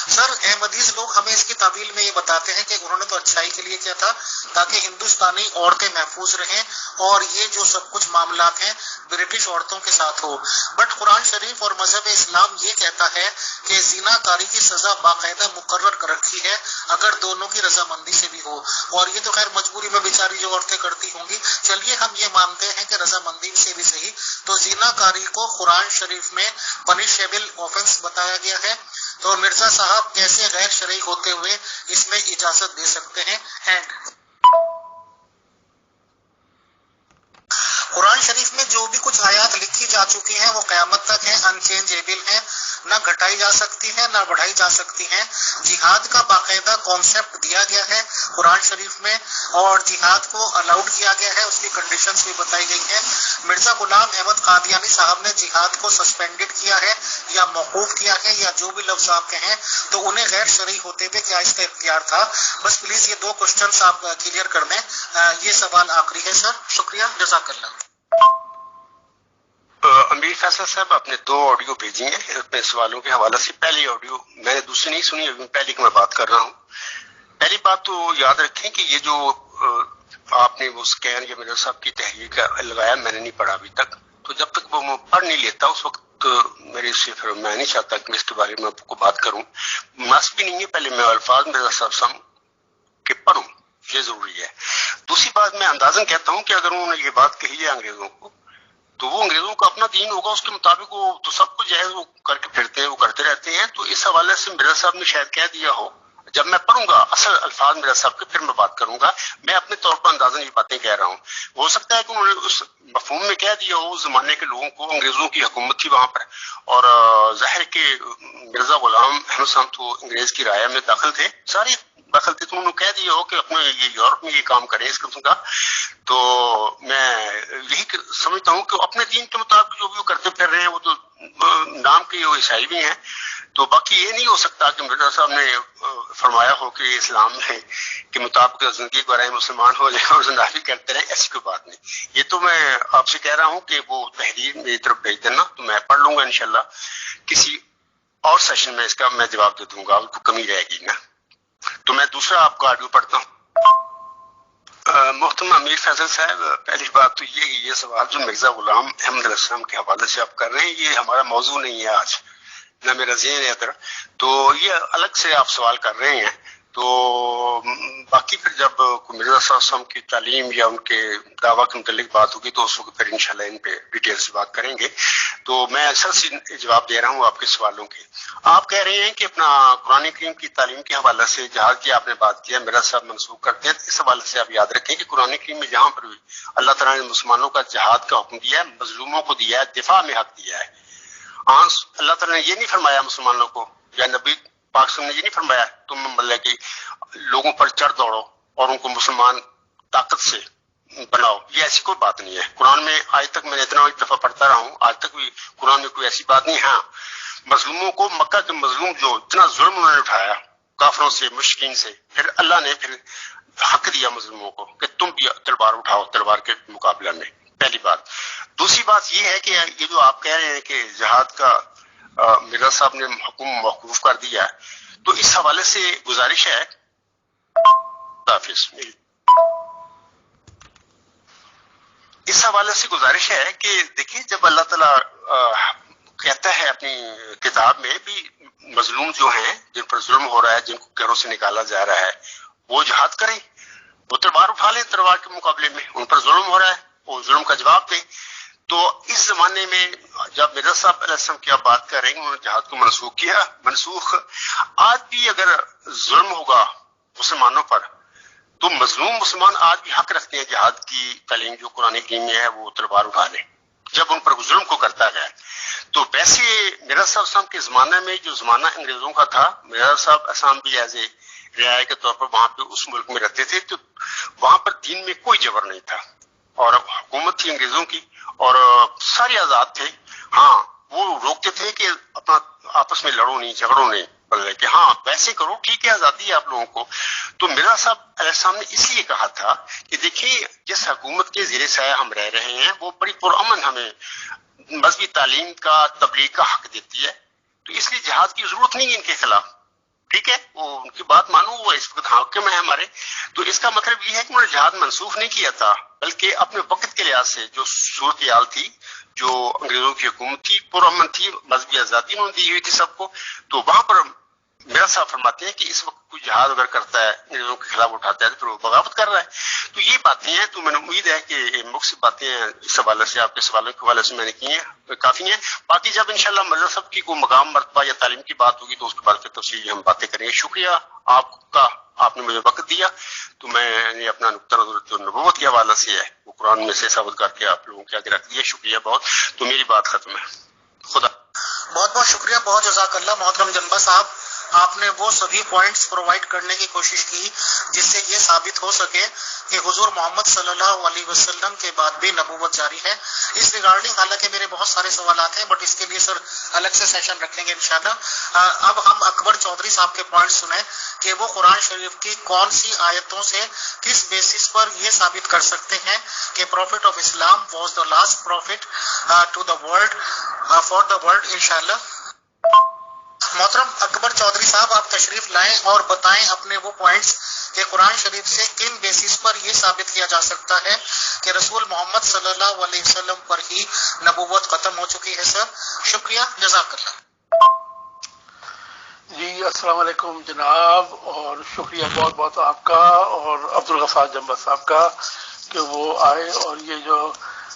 سر احمدیز لوگ ہمیں اس کی تعویل میں یہ بتاتے ہیں کہ انہوں نے تو اچھائی کے لیے کیا تھا تاکہ ہندوستانی عورتیں محفوظ رہیں اور یہ جو سب کچھ معاملات ہیں برٹش عورتوں کے ساتھ ہو، بٹ قرآن شریف اور مذہب اسلام یہ کہتا ہے کہ زنا کاری کی سزا باقاعدہ مقرر کر رکھی ہے اگر دونوں کی رضامندی سے بھی ہو، اور یہ تو خیر مجبوری میں بیچاری جو عورتیں کرتی ہوں گی، چلیے ہم یہ مانتے ہیں کہ رضامندی سے بھی صحیح، تو زنا کاری کو قرآن شریف میں پنشیبل آفنس بتایا گیا ہے، تو مرزا صاحب کیسے غیر شرعی ہوتے ہوئے اس میں اجازت دے سکتے ہیں؟ اینڈ قرآن شریف میں جو بھی کچھ آیات لکھی جا چکی ہیں وہ قیامت تک ہیں، انچینجیبل ہیں، نہ گھٹائی جا سکتی ہیں نہ بڑھائی جا سکتی ہیں۔ جہاد کا باقاعدہ کانسیپٹ دیا گیا ہے قرآن شریف میں اور جہاد کو الاؤڈ کیا گیا ہے، اس کی کنڈیشنز بھی بتائی گئی ہیں۔ مرزا غلام احمد قادیانی صاحب نے جہاد کو سسپینڈڈ کیا ہے یا موقوف کیا ہے یا جو بھی لفظ آپ کہیں، تو انہیں غیر شرعی ہوتے ہوئے کیا اس کا اختیار تھا؟ بس پلیز یہ دو کوشچنز آپ کلیئر کر دیں۔ یہ سوال آخری ہے سر، شکریہ، جزاک اللہ۔ امیر فیصل صاحب آپ نے دو آڈیو بھیجی ہیں اپنے سوالوں کے حوالے سے۔ پہلی آڈیو میں نے دوسری نہیں سنی، ابھی پہلی کی میں بات کر رہا ہوں۔ پہلی بات تو یاد رکھیں کہ یہ جو آپ نے وہ اسکین یا میرے صاحب کی تحریر کا لگایا میں نے نہیں پڑھا ابھی تک، تو جب تک وہ میں پڑھ نہیں لیتا اس وقت میرے سے پھر میں نہیں چاہتا کہ میں اس کے بارے میں آپ کو بات کروں، مناسب بھی نہیں ہے۔ پہلے میں الفاظ میرے صاحب سم کے پڑھوں، یہ ضروری ہے۔ دوسری بات میں اندازاً کہتا ہوں کہ اگر انہوں نے یہ بات کہی ہے انگریزوں کو، تو وہ انگریزوں کا اپنا دین ہوگا، اس کے مطابق وہ تو سب کچھ جائز وہ کر کے پھرتے ہیں، وہ کرتے رہتے ہیں۔ تو اس حوالے سے مرزا صاحب نے شاید کہہ دیا ہو، جب میں پڑھوں گا اصل الفاظ مرزا صاحب کے پھر میں بات کروں گا، میں اپنے طور پر اندازاً یہ باتیں کہہ رہا ہوں۔ ہو سکتا ہے کہ انہوں نے اس مفہوم میں کہہ دیا ہو، اس زمانے کے لوگوں کو انگریزوں کی حکومت تھی وہاں پر، اور ظاہر کہ مرزا غلام احمد صاحب تو انگریز کی رعایا میں داخل تھے، ساری داخل تھے، تو انہوں نے کہہ دیا ہو کہ اپنے یہ یورپ میں یہ کام کریں اس قسم کا۔ تو میں یہی سمجھتا ہوں کہ اپنے دین کے مطابق جو بھی وہ کرتے پھر رہے ہیں، وہ تو نام کے وہ عیسائی بھی ہیں، تو باقی یہ نہیں ہو سکتا کہ مرزا صاحب نے فرمایا ہو کہ اسلام کے مطابق زندگی گزاریں، مسلمان ہو جائیں اور زندگی کرتے رہیں، ایسی کوئی بات نہیں۔ یہ تو میں آپ سے کہہ رہا ہوں کہ وہ تحریر میری طرف بھیج دینا، تو میں پڑھ لوں گا انشاءاللہ، کسی اور سیشن میں اس کا میں جواب دے دوں گا، اس کو کمی رہے گی نا۔ تو میں دوسرا آپ کا آڈیو پڑھتا ہوں۔ محترم امیر فیصل صاحب، پہلی بات تو یہ کہ یہ سوال جو مرزا غلام احمد علیہ السلام کے حوالے سے آپ کر رہے ہیں، یہ ہمارا موضوع نہیں ہے آج، نہ میرا ذہن ہے ادھر، تو یہ الگ سے آپ سوال کر رہے ہیں۔ تو باقی پھر جب مرزا صاحب وسلم کی تعلیم یا ان کے دعویٰ کے متعلق بات ہوگی تو اس وقت پھر انشاءاللہ ان پہ ڈیٹیل سے بات کریں گے۔ تو میں اصل سے جواب دے رہا ہوں آپ کے سوالوں کے۔ آپ کہہ رہے ہیں کہ اپنا قرآن کریم کی تعلیم کے حوالے سے جہاد کی آپ نے بات کیا، میرا صاحب منسوخ کرتے ہیں، اس حوالے سے آپ یاد رکھیں کہ قرآن کریم میں جہاں پر بھی اللہ تعالیٰ نے مسلمانوں کا جہاد کا حکم دیا ہے، مظلوموں کو دیا ہے، دفاع میں حق دیا ہے۔ اللہ تعالیٰ نے یہ نہیں فرمایا مسلمانوں کو، یا نبی پاک صلی اللہ علیہ وسلم نے یہ نہیں فرمایا تم مطلب کہ لوگوں پر چڑھ دوڑو اور ان کو مسلمان طاقت سے بناؤ، یہ ایسی کوئی بات نہیں ہے قرآن میں. آج تک میں نے اتنا ایک دفعہ پڑھتا رہا ہوں، آج تک بھی قرآن میں کوئی ایسی بات نہیں. ہاں مظلوموں کو، مکہ کے مظلوم جو اتنا ظلم انہوں نے اٹھایا کافروں سے مشرکین سے، پھر اللہ نے پھر حق دیا مظلوموں کو کہ تم بھی تلوار اٹھاؤ تلوار کے مقابلہ میں. پہلی بات. دوسری بات یہ ہے کہ یہ جو آپ کہہ رہے ہیں کہ جہاد کا مرزا صاحب نے حکم موقوف کر دیا ہے، تو اس حوالے سے گزارش ہے، اس حوالے سے گزارش ہے کہ دیکھیے جب اللہ تعالیٰ کہتا ہے اپنی کتاب میں بھی مظلوم جو ہیں جن پر ظلم ہو رہا ہے، جن کو گھروں سے نکالا جا رہا ہے، وہ جہاد کریں، وہ تلوار اٹھا لیں تلوار کے مقابلے میں. ان پر ظلم ہو رہا ہے، وہ ظلم کا جواب دیں. تو اس زمانے میں جب مرزا صاحب علیہ السلام کی آپ بات کر رہے ہیں، انہوں نے جہاد کو منسوخ کیا. منسوخ آج بھی اگر ظلم ہوگا مسلمانوں پر تو مظلوم مسلمان آج بھی حق رکھتے ہیں جہاد کی تعلیم جو قرآن کریم میں ہے وہ تلوار اٹھا لیں جب ان پر ظلم کو کرتا گیا. تو ویسے مرزا صاحب السلام کے زمانہ میں جو زمانہ انگریزوں کا تھا، مرزا صاحب اسلام بھی ایز اے رعایا کے طور پر وہاں پہ اس ملک میں رہتے تھے، تو وہاں پر دین میں کوئی جبر نہیں تھا اور حکومت تھی انگریزوں کی اور سارے آزاد تھے. ہاں وہ روکتے تھے کہ اپنا آپس میں لڑو نہیں جھگڑو نہیں، بلکہ کہ ہاں ویسے کرو، ٹھیک ہے آزادی ہے آپ لوگوں کو. تو مرزا صاحب علیہ السلام نے اس لیے کہا تھا کہ دیکھیے جس حکومت کے زیر سایہ ہم رہ رہے ہیں وہ بڑی پرامن ہمیں مذہبی تعلیم کا تبلیغ کا حق دیتی ہے، تو اس لیے جہاد کی ضرورت نہیں ہے ان کے خلاف. ٹھیک ہے، وہ ان کی بات مانو، وہ اس وقت حاکم ہے ہمارے. تو اس کا مطلب یہ ہے کہ انہوں نے جہاد منسوخ نہیں کیا تھا، بلکہ اپنے وقت کے لحاظ سے جو صورتحال تھی، جو انگریزوں کی حکومت تھی پرامن تھی، مذہبی آزادی انہوں نے دی ہوئی تھی سب کو، تو وہاں پر میرا صاحب فرماتے ہیں کہ اس وقت کوئی جہاد اگر کرتا ہے انگریزوں کے خلاف اٹھاتا ہے تو پھر وہ بغاوت کر رہا ہے. تو یہ باتیں ہیں، تو میں نے امید ہے کہ مختلف باتیں ہیں اس حوالے سے، آپ کے سوالوں کے حوالے سے میں نے کی ہیں، کافی ہیں. باقی جب انشاءاللہ مرزا صاحب کی کوئی مقام مرتبہ یا تعلیم کی بات ہوگی تو اس کے بعد پھر تفصیلی ہم باتیں کریں گے. شکریہ آپ کا، آپ نے مجھے وقت دیا. تو میں نے اپنا نقطہ نظر نبوت کے حوالے سے ہے وہ قرآن میں سے ثابت کر کے آپ لوگوں کے آگے رکھ دیا. شکریہ بہت. تو میری بات ختم ہے. خدا بہت بہت شکریہ، بہت جزاک اللہ محترم جنبا صاحب. آپ نے وہ سبھی پوائنٹس پرووائڈ کرنے کی کوشش کی جس سے یہ ثابت ہو سکے کہ حضور محمد صلی اللہ علیہ وسلم کے بعد بھی نبوت جاری ہے. اس ریگارڈنگ حالانکہ میرے بہت سارے سوالات ہیں، بٹ اس کے لیے سر الگ سے سیشن رکھیں گے انشاءاللہ. اب ہم اکبر چودھری صاحب کے پوائنٹ سنیں کہ وہ قرآن شریف کی کون سی آیتوں سے کس بیسس پر یہ ثابت کر سکتے ہیں کہ prophet of Islam was the last prophet to the world for the world. انشاءاللہ محترم اکبر چودھری صاحب آپ تشریف لائیں اور بتائیں اپنے وہ پوائنٹس کہ قرآن شریف سے کن بیسس پر یہ ثابت کیا جا سکتا ہے کہ رسول محمد صلی اللہ علیہ وسلم پر ہی نبوت ختم ہو چکی ہے. سر شکریہ، جزاک اللہ. جی السلام علیکم جناب، اور شکریہ بہت بہت آپ کا اور عبدالغفار جنبا صاحب کا کہ وہ آئے اور یہ جو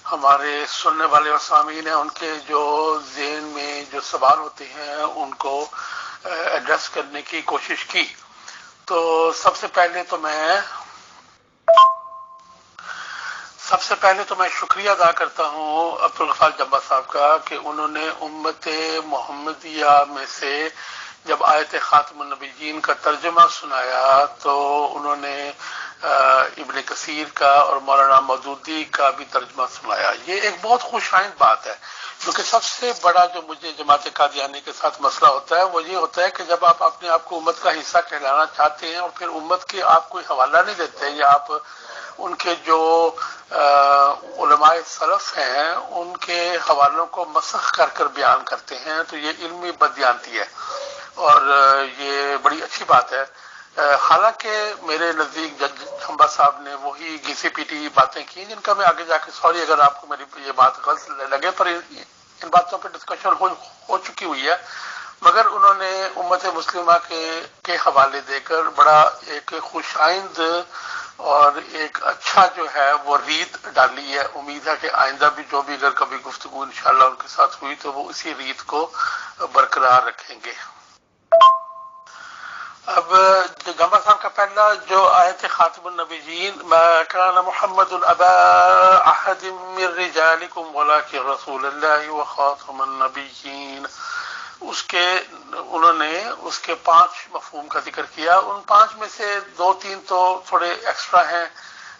ہمارے سننے والے اور سامعین ہیں ان کے جو ذہن میں جو سوال ہوتے ہیں ان کو ایڈریس کرنے کی کوشش کی. تو سب سے پہلے تو میں شکریہ ادا کرتا ہوں عبدالغفار جنبا صاحب کا کہ انہوں نے امت محمدیہ میں سے جب آیت خاتم النبیین کا ترجمہ سنایا تو انہوں نے ابن کثیر کا اور مولانا مودودی کا بھی ترجمہ سنایا. یہ ایک بہت خوش آئند بات ہے، کیونکہ سب سے بڑا جو مجھے جماعت قادیانی کے ساتھ مسئلہ ہوتا ہے وہ یہ ہوتا ہے کہ جب آپ اپنے آپ کو امت کا حصہ کہلانا چاہتے ہیں اور پھر امت کے آپ کوئی حوالہ نہیں دیتے یا آپ ان کے جو علماء سلف ہیں ان کے حوالوں کو مسخ کر بیان کرتے ہیں تو یہ علمی بددیانتی ہے اور یہ بڑی اچھی بات ہے. حالانکہ میرے نزدیک جج جنبا صاحب نے وہی گھسی پیٹی باتیں کی جن کا میں آگے جا کے، سوری اگر آپ کو میری یہ بات غلط لگے، پر ان باتوں پہ ڈسکشن ہو چکی ہوئی ہے، مگر انہوں نے امت مسلمہ کے حوالے دے کر بڑا ایک خوش آئند اور ایک اچھا جو ہے وہ ریت ڈالی ہے. امید ہے کہ آئندہ بھی جو بھی اگر کبھی گفتگو انشاءاللہ ان کے ساتھ ہوئی تو وہ اسی ریت کو برقرار رکھیں گے. اب جنبا صاحب کا پہلا جو آیت خاتم النبیین ما کان محمد ابا احد من رجالکم ولکن رسول اللہ وخاتم النبیین، اس کے انہوں نے اس کے 5 مفہوم کا ذکر کیا. ان 5 میں سے 2-3 تو تھوڑے ایکسٹرا ہیں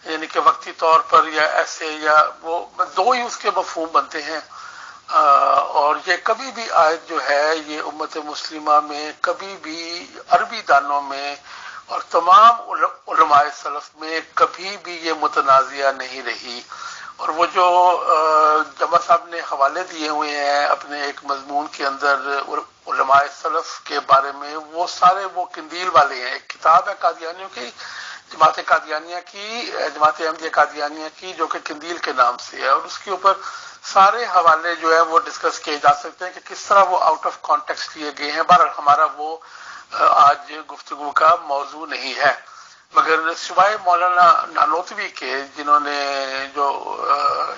یعنی کہ وقتی طور پر یا ایسے یا وہ دو ہی اس کے مفہوم بنتے ہیں، اور یہ کبھی بھی آیت جو ہے یہ امت مسلمہ میں کبھی بھی عربی دانوں میں اور تمام علماء سلف میں کبھی بھی یہ متنازعہ نہیں رہی۔ اور وہ جو جمع صاحب نے حوالے دیے ہوئے ہیں اپنے ایک مضمون کے اندر علماء سلف کے بارے میں، وہ سارے وہ قندیل والے ہیں۔ ایک کتاب ہے قادیانیوں کی، جماعت قادیانیہ کی، جماعت احمدیہ قادیانیہ کی، جو کہ قندیل کے نام سے ہے، اور اس کے اوپر سارے حوالے جو ہے وہ ڈسکس کیے جا سکتے ہیں کہ کس طرح وہ آؤٹ آف کانٹیکسٹ لیے گئے ہیں۔ بہرحال ہمارا وہ آج گفتگو کا موضوع نہیں ہے، مگر سوائے مولانا نانوتوی کے، جنہوں نے جو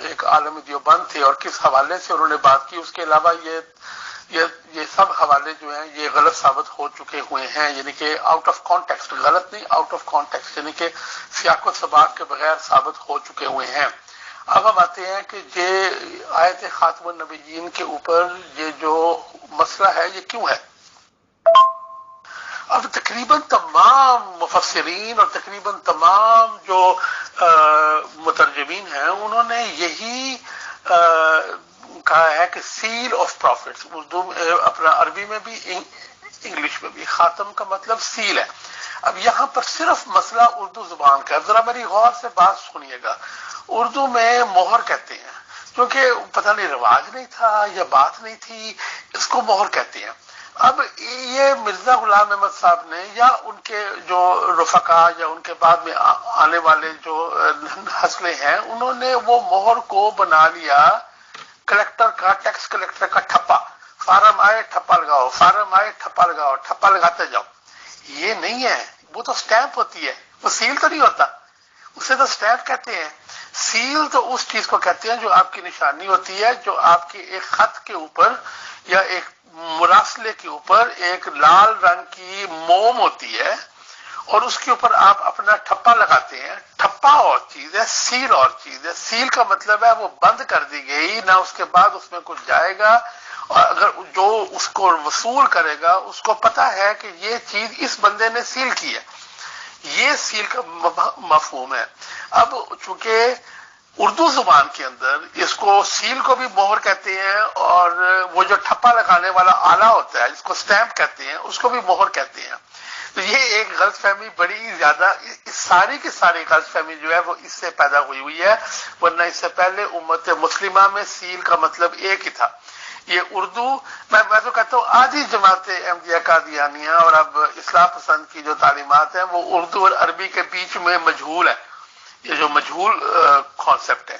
ایک عالم دیوبند تھے اور کس حوالے سے انہوں نے بات کی، اس کے علاوہ یہ سب حوالے جو ہیں یہ غلط ثابت ہو چکے ہوئے ہیں، یعنی کہ آؤٹ آف کانٹیکسٹ، غلط نہیں آؤٹ آف کانٹیکسٹ، یعنی کہ سیاق و سباق کے بغیر ثابت ہو چکے ہوئے ہیں۔ اب ہم آتے ہیں کہ یہ آیت خاتم النبیین کے اوپر یہ جو مسئلہ ہے یہ کیوں ہے۔ اب تقریباً تمام مفسرین اور تقریباً تمام جو مترجمین ہیں انہوں نے یہی کہا ہے کہ سیل آف پروفٹس، اردو اپنا عربی میں بھی انگلش میں بھی خاتم کا مطلب سیل ہے۔ اب یہاں پر صرف مسئلہ اردو زبان کا، ذرا میری غور سے بات سنیے گا۔ اردو میں مہر کہتے ہیں، کیونکہ پتہ نہیں رواج نہیں تھا یا بات نہیں تھی، اس کو مہر کہتے ہیں۔ اب یہ مرزا غلام احمد صاحب نے یا ان کے جو رفقا یا ان کے بعد میں آنے والے جو نسلیں ہیں، انہوں نے وہ مہر کو بنا لیا کلیکٹر کا، ٹیکس کلیکٹر کا ٹھپا، فارم آئے ٹھپا لگاؤ، فارم آئے ٹھپا لگاؤ، ٹھپا لگاتے جاؤ۔ یہ نہیں ہے، وہ تو سٹیمپ ہوتی ہے، وہ سیل تو نہیں ہوتا، اسے تو سٹیمپ کہتے ہیں۔ سیل تو اس چیز کو کہتے ہیں جو آپ کی نشانی ہوتی ہے، جو آپ کے ایک خط کے اوپر یا ایک مراسلے کے اوپر ایک لال رنگ کی موم ہوتی ہے اور اس کے اوپر آپ اپنا ٹھپا لگاتے ہیں۔ ٹھپا اور چیز ہے، سیل اور چیز ہے۔ سیل کا مطلب ہے وہ بند کر دی گئی، نہ اس کے بعد اس میں کچھ جائے گا، اور اگر جو اس کو وصول کرے گا اس کو پتا ہے کہ یہ چیز اس بندے نے سیل کی ہے۔ یہ سیل کا مفہوم ہے۔ اب چونکہ اردو زبان کے اندر اس کو سیل کو بھی مہر کہتے ہیں، اور وہ جو ٹھپا لگانے والا آلہ ہوتا ہے جس کو سٹیمپ کہتے ہیں اس کو بھی مہر کہتے ہیں۔ تو یہ ایک غلط فہمی بڑی زیادہ، ساری کی ساری غلط فہمی جو ہے وہ اس سے پیدا ہوئی ہے، ورنہ اس سے پہلے امت مسلمہ میں سیل کا مطلب ایک ہی تھا۔ یہ اردو میں تو کہتا ہوں آدھی جماعت احمدیہ قادیانیہ اور اب اصلاح پسند کی جو تعلیمات ہیں وہ اردو اور عربی کے بیچ میں مجہول ہے، یہ جو مجہول کانسیپٹ ہے۔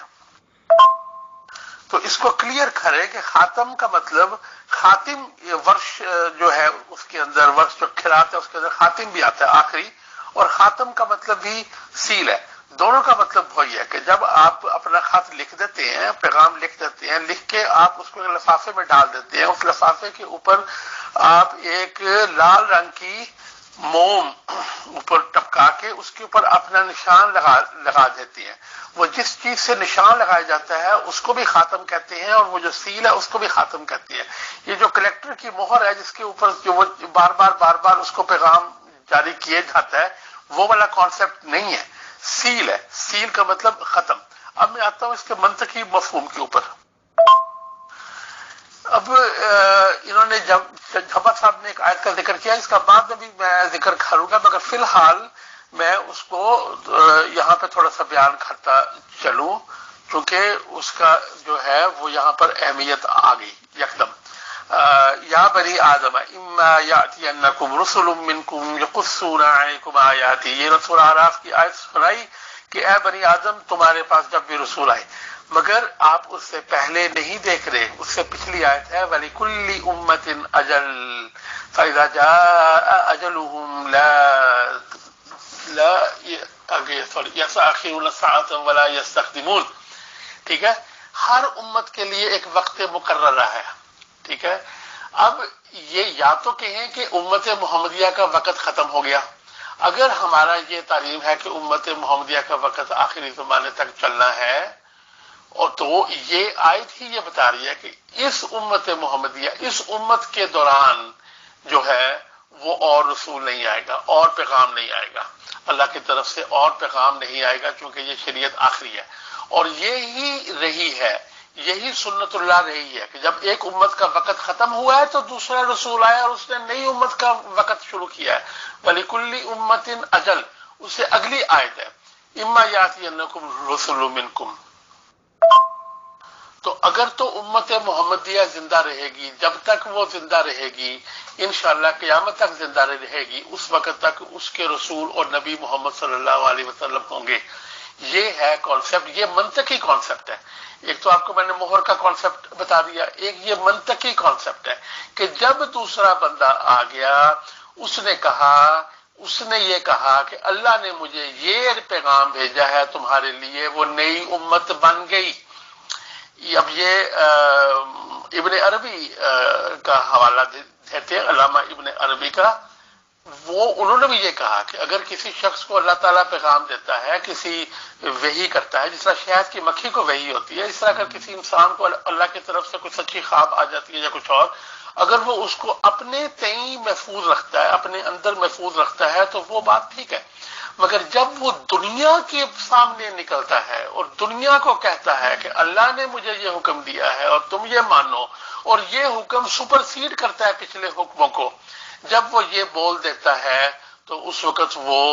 تو اس کو کلیئر کرے کہ خاتم کا مطلب خاتم، یہ ورش جو ہے اس کے اندر ورش جو کھلاتا ہے اس کے اندر خاتم بھی آتا ہے آخری، اور خاتم کا مطلب بھی سیل ہے۔ دونوں کا مطلب وہی ہے کہ جب آپ اپنا خط لکھ دیتے ہیں، پیغام لکھ دیتے ہیں، لکھ کے آپ اس کو ایک لفافے میں ڈال دیتے ہیں، اس لفافے کے اوپر آپ ایک لال رنگ کی موم اوپر ٹپکا کے اس کے اوپر اپنا نشان لگا دیتے ہیں۔ وہ جس چیز سے نشان لگایا جاتا ہے اس کو بھی خاتم کہتے ہیں، اور وہ جو سیل ہے اس کو بھی خاتم کہتے ہیں۔ یہ جو کلیکٹر کی مہر ہے جس کے اوپر جو وہ بار بار اس کو پیغام جاری کیے جاتا ہے، وہ والا کانسیپٹ نہیں ہے، سیل ہے۔ سیل کا مطلب ختم۔ اب میں آتا ہوں اس کے منطقی مفہوم کے اوپر۔ اب انہوں نے جھبا صاحب نے ایک آیت کا ذکر کیا، اس کا بعد میں بھی میں ذکر کروں گا، مگر فی الحال میں اس کو یہاں پہ تھوڑا سا بیان کرتا چلوں، کیونکہ اس کا جو ہے وہ یہاں پر اہمیت آ گئی یکدم۔ یا بنی آدم اما یاتینکم رسل منکم یقصون علیکم آیاتی، یہ سورہ اعراف کی آیت سنائی کہ اے بنی آدم تمہارے پاس جب بھی رسول آئے، مگر آپ اس سے پہلے نہیں دیکھ رہے، اس سے پچھلی آیت ہے وَلِكُلِّ أُمَّةٍ أَجَلٌ فَإِذَا جَاءَ أَجَلُهُمْ لا يستأخرون ساعة ولا يستقدمون۔ ٹھیک ہے، ہر امت کے لیے ایک وقت مقررہ ہے، ٹھیک ہے۔ اب یہ یا تو کہیں کہ امت محمدیہ کا وقت ختم ہو گیا، اگر ہمارا یہ تعلیم ہے کہ امت محمدیہ کا وقت آخری زمانے تک چلنا ہے، اور تو یہ آیت ہی یہ بتا رہی ہے کہ اس امت محمدیہ، اس امت کے دوران جو ہے وہ اور رسول نہیں آئے گا اور پیغام نہیں آئے گا۔ اللہ کی طرف سے اور پیغام نہیں آئے گا، چونکہ یہ شریعت آخری ہے. اور یہی رہی ہے، یہی سنت اللہ رہی ہے کہ جب ایک امت کا وقت ختم ہوا ہے تو دوسرا رسول آیا اور اس نے نئی امت کا وقت شروع کیا ہے. وَلِكُلِّ أُمَّةٍ أَجَلٌ، اس سے اگلی آیت ہے اِمَّا يَأْتِيَنَّكُمْ رُسُلٌ مِّنكُمْ. تو اگر تو امت محمدیہ زندہ رہے گی، جب تک وہ زندہ رہے گی انشاءاللہ قیامت تک زندہ رہے گی، اس وقت تک اس کے رسول اور نبی محمد صلی اللہ علیہ وسلم ہوں گے. یہ ہے کانسیپٹ، یہ منطقی کانسیپٹ ہے. ایک تو آپ کو میں نے مہر کا کانسیپٹ بتا دیا، ایک یہ منطقی کانسیپٹ ہے کہ جب دوسرا بندہ آ گیا اس نے یہ کہا کہ اللہ نے مجھے یہ پیغام بھیجا ہے تمہارے لیے، وہ نئی امت بن گئی. اب یہ ابن عربی کا حوالہ دیتے ہیں، علامہ ابن عربی کا. انہوں نے بھی یہ کہا کہ اگر کسی شخص کو اللہ تعالیٰ پیغام دیتا ہے، کسی وحی کرتا ہے، جس طرح شہد کی مکھی کو وحی ہوتی ہے، اس طرح اگر کسی انسان کو اللہ کی طرف سے کوئی سچی خواب آ جاتی ہے یا کچھ اور، اگر وہ اس کو اپنے تئیں محفوظ رکھتا ہے، اپنے اندر محفوظ رکھتا ہے تو وہ بات ٹھیک ہے. مگر جب وہ دنیا کے سامنے نکلتا ہے اور دنیا کو کہتا ہے کہ اللہ نے مجھے یہ حکم دیا ہے اور تم یہ مانو، اور یہ حکم سپرسیڈ کرتا ہے پچھلے حکموں کو، جب وہ یہ بول دیتا ہے تو اس وقت وہ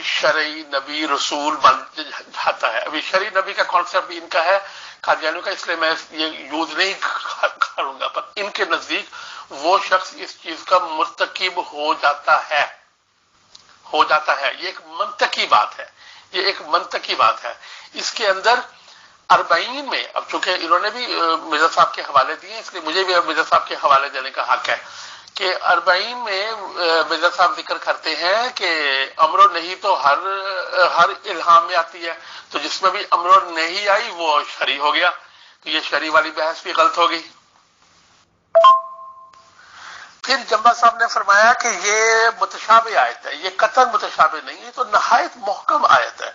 شرعی نبی رسول بن جاتا ہے. ابھی شرعی نبی کا کانسیپٹ بھی ان کا ہے قادیانیوں کا، اس لیے میں یہ یوز نہیں کروں گا، پر ان کے نزدیک وہ شخص اس چیز کا مرتکب ہو جاتا ہے. یہ ایک منطقی بات ہے، یہ ایک منطقی بات ہے. اس کے اندر 40 میں، اب چونکہ انہوں نے بھی مرزا صاحب کے حوالے دیے اس لیے مجھے بھی مرزا صاحب کے حوالے دینے کا حق ہے کہ 40 میں مرزا صاحب ذکر کرتے ہیں کہ امر نہیں تو ہر الہام میں آتی ہے، تو جس میں بھی امر نہیں آئی وہ شرعی ہو گیا. تو یہ شرعی والی بحث بھی غلط ہو گئی. پھر جمبا صاحب نے فرمایا کہ یہ متشابہ آیت ہے، یہ قطعاً متشابہ نہیں ہے، تو نہایت محکم آیت ہے.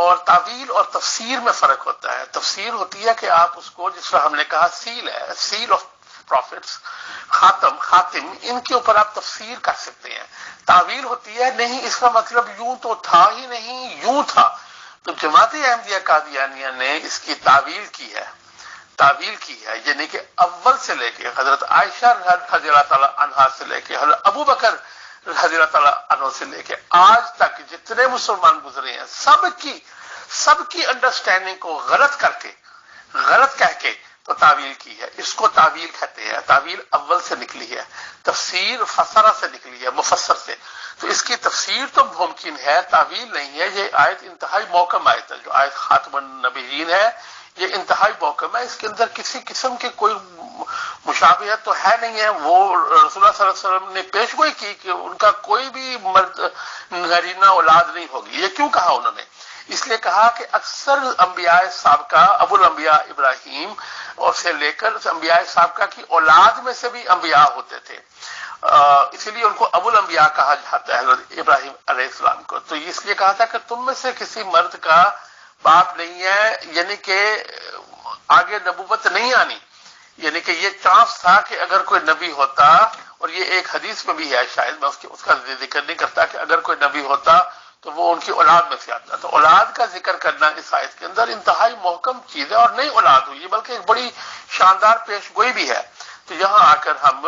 اور تعویل اور تفسیر میں فرق ہوتا ہے. تفسیر ہوتی ہے کہ آپ اس کو، جس طرح ہم نے کہا سیل ہے، سیل آف پروفٹس، خاتم، ان کے اوپر آپ تفسیر کر سکتے ہیں. تعویل ہوتی ہے نہیں اس کا مطلب یوں تو تھا ہی نہیں، یوں تھا. تو جماعت احمدیہ قادیانیہ نے اس کی تعویل کی ہے، یعنی کہ اول سے لے کے حضرت عائشہ رضی اللہ تعالیٰ عنہا سے لے کے حضرت ابو بکر رضی اللہ تعالیٰ عنہ سے لے کے آج تک جتنے مسلمان گزرے ہیں سب کی انڈرسٹینڈنگ کو غلط کہہ کے تو تعویل کی ہے. اس کو تعویل کہتے ہیں. تعویل اول سے نکلی ہے، تفسیر فسرہ سے نکلی ہے، مفسر سے. تو اس کی تفسیر تو ممکن ہے، تعویل نہیں ہے. یہ آیت انتہائی محکم آیت ہے، جو آیت خاتم النبیین ہے، یہ انتہائی محکم ہے. اس کے اندر کسی قسم کے کوئی مشابہت تو ہے نہیں ہے. وہ رسول اللہ صلی اللہ علیہ وسلم نے پیش گوئی کی کہ ان کا کوئی بھی مرد نرینہ اولاد نہیں ہوگی. یہ کیوں کہا انہوں نے؟ اس لیے کہا کہ اکثر انبیاء سابقہ، ابو الانبیاء ابراہیم اور سے لے کر انبیاء سابقہ کی اولاد میں سے بھی انبیاء ہوتے تھے، اسی لیے ان کو ابو الانبیاء کہا جاتا ہے، حضرت ابراہیم علیہ السلام کو. تو اس لیے کہا تھا کہ تم میں سے کسی مرد کا باپ نہیں ہے، یعنی کہ آگے نبوت نہیں آنی. یعنی کہ یہ چانس تھا کہ اگر کوئی نبی ہوتا، اور یہ ایک حدیث میں بھی ہے، شاید میں اس کا ذکر نہیں کرتا، کہ اگر کوئی نبی ہوتا تو وہ ان کی اولاد میں سے آتا. تو اولاد کا ذکر کرنا اس آیت کے اندر انتہائی محکم چیز ہے، اور نئی اولاد ہوئی بلکہ ایک بڑی شاندار پیش گوئی بھی ہے. تو یہاں آ کر ہم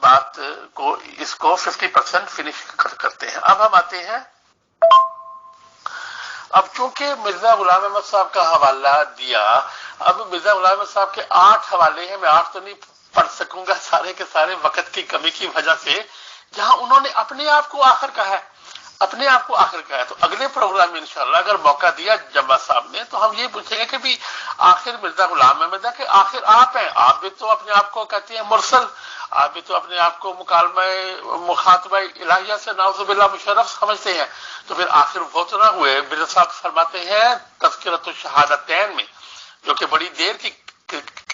بات کو، اس کو 50% فنش کرتے ہیں. اب ہم آتے ہیں، اب چونکہ مرزا غلام احمد صاحب کا حوالہ دیا، اب مرزا غلام احمد صاحب کے 8 حوالے ہیں. میں 8 تو نہیں پڑھ سکوں گا سارے کے سارے وقت کی کمی کی وجہ سے، جہاں انہوں نے اپنے آپ کو آخر کہا ہے. تو اگلے پروگرام میں انشاءاللہ اگر موقع دیا جمبا صاحب نے تو ہم یہ پوچھیں گے کہ بھی آخر مرزا غلام احمد ہے کہ آخر آپ ہیں. آپ بھی تو اپنے آپ کو کہتے ہیں مرسل، آپ بھی تو اپنے آپ کو مخاطبہ الہیہ سے نعوذ باللہ مشرف سمجھتے ہیں. تو پھر آخر وہ تو نہ ہوئے. مرزا صاحب فرماتے ہیں تذکرۃ الشہادتین میں، جو کہ بڑی دیر کی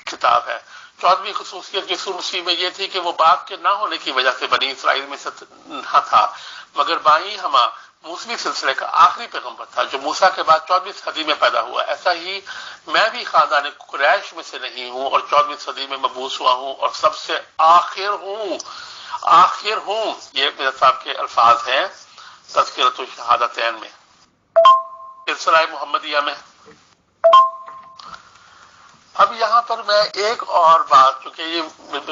کتاب ہے، 14ویں خصوصیت یسوع مسیح میں یہ تھی کہ وہ باپ کے نہ ہونے کی وجہ سے بنی اسرائیل میں سے نہ تھا، مگر بائیں ہما موسوی سلسلے کا آخری پیغمبر تھا جو موسیٰ کے بعد 14ویں صدی میں پیدا ہوا. ایسا ہی میں بھی خاندان قریش میں سے نہیں ہوں اور 14ویں صدی میں مبعوث ہوا ہوں اور سب سے آخر ہوں. آخر ہوں، یہ میرے صاحب کے الفاظ ہیں تذکرۃ الشہادتین میں، سلسلہ محمدیہ میں۔ اب یہاں پر میں ایک اور بات، چونکہ یہ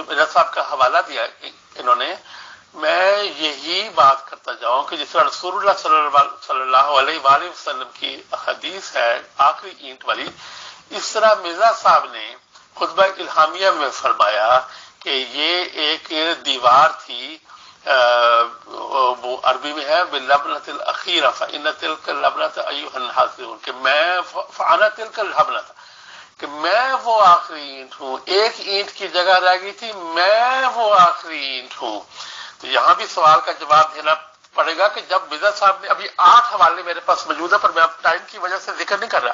میرا صاحب کا حوالہ دیا انہوں نے، میں یہی بات کرتا جاؤں کہ جس طرح رسول اللہ صلی اللہ علیہ وآلہ وسلم کی حدیث ہے آخری اینٹ والی، اس طرح مرزا صاحب نے خطبہ الہامیہ میں فرمایا کہ یہ ایک دیوار تھی، وہ عربی میں ہے باللبنۃ الاخیرہ فإن تلک اللبنۃ ایھا الحاضرون، کہ میں فانا تلک اللبنۃ، کہ میں وہ آخری اینٹ ہوں، ایک اینٹ کی جگہ رہ گئی تھی، میں وہ آخری اینٹ ہوں۔ تو یہاں بھی سوال کا جواب دینا پڑے گا کہ جب مرزا صاحب نے، ابھی 8 حوالے میرے پاس موجود ہے پر میں اب ٹائم کی وجہ سے ذکر نہیں کر رہا،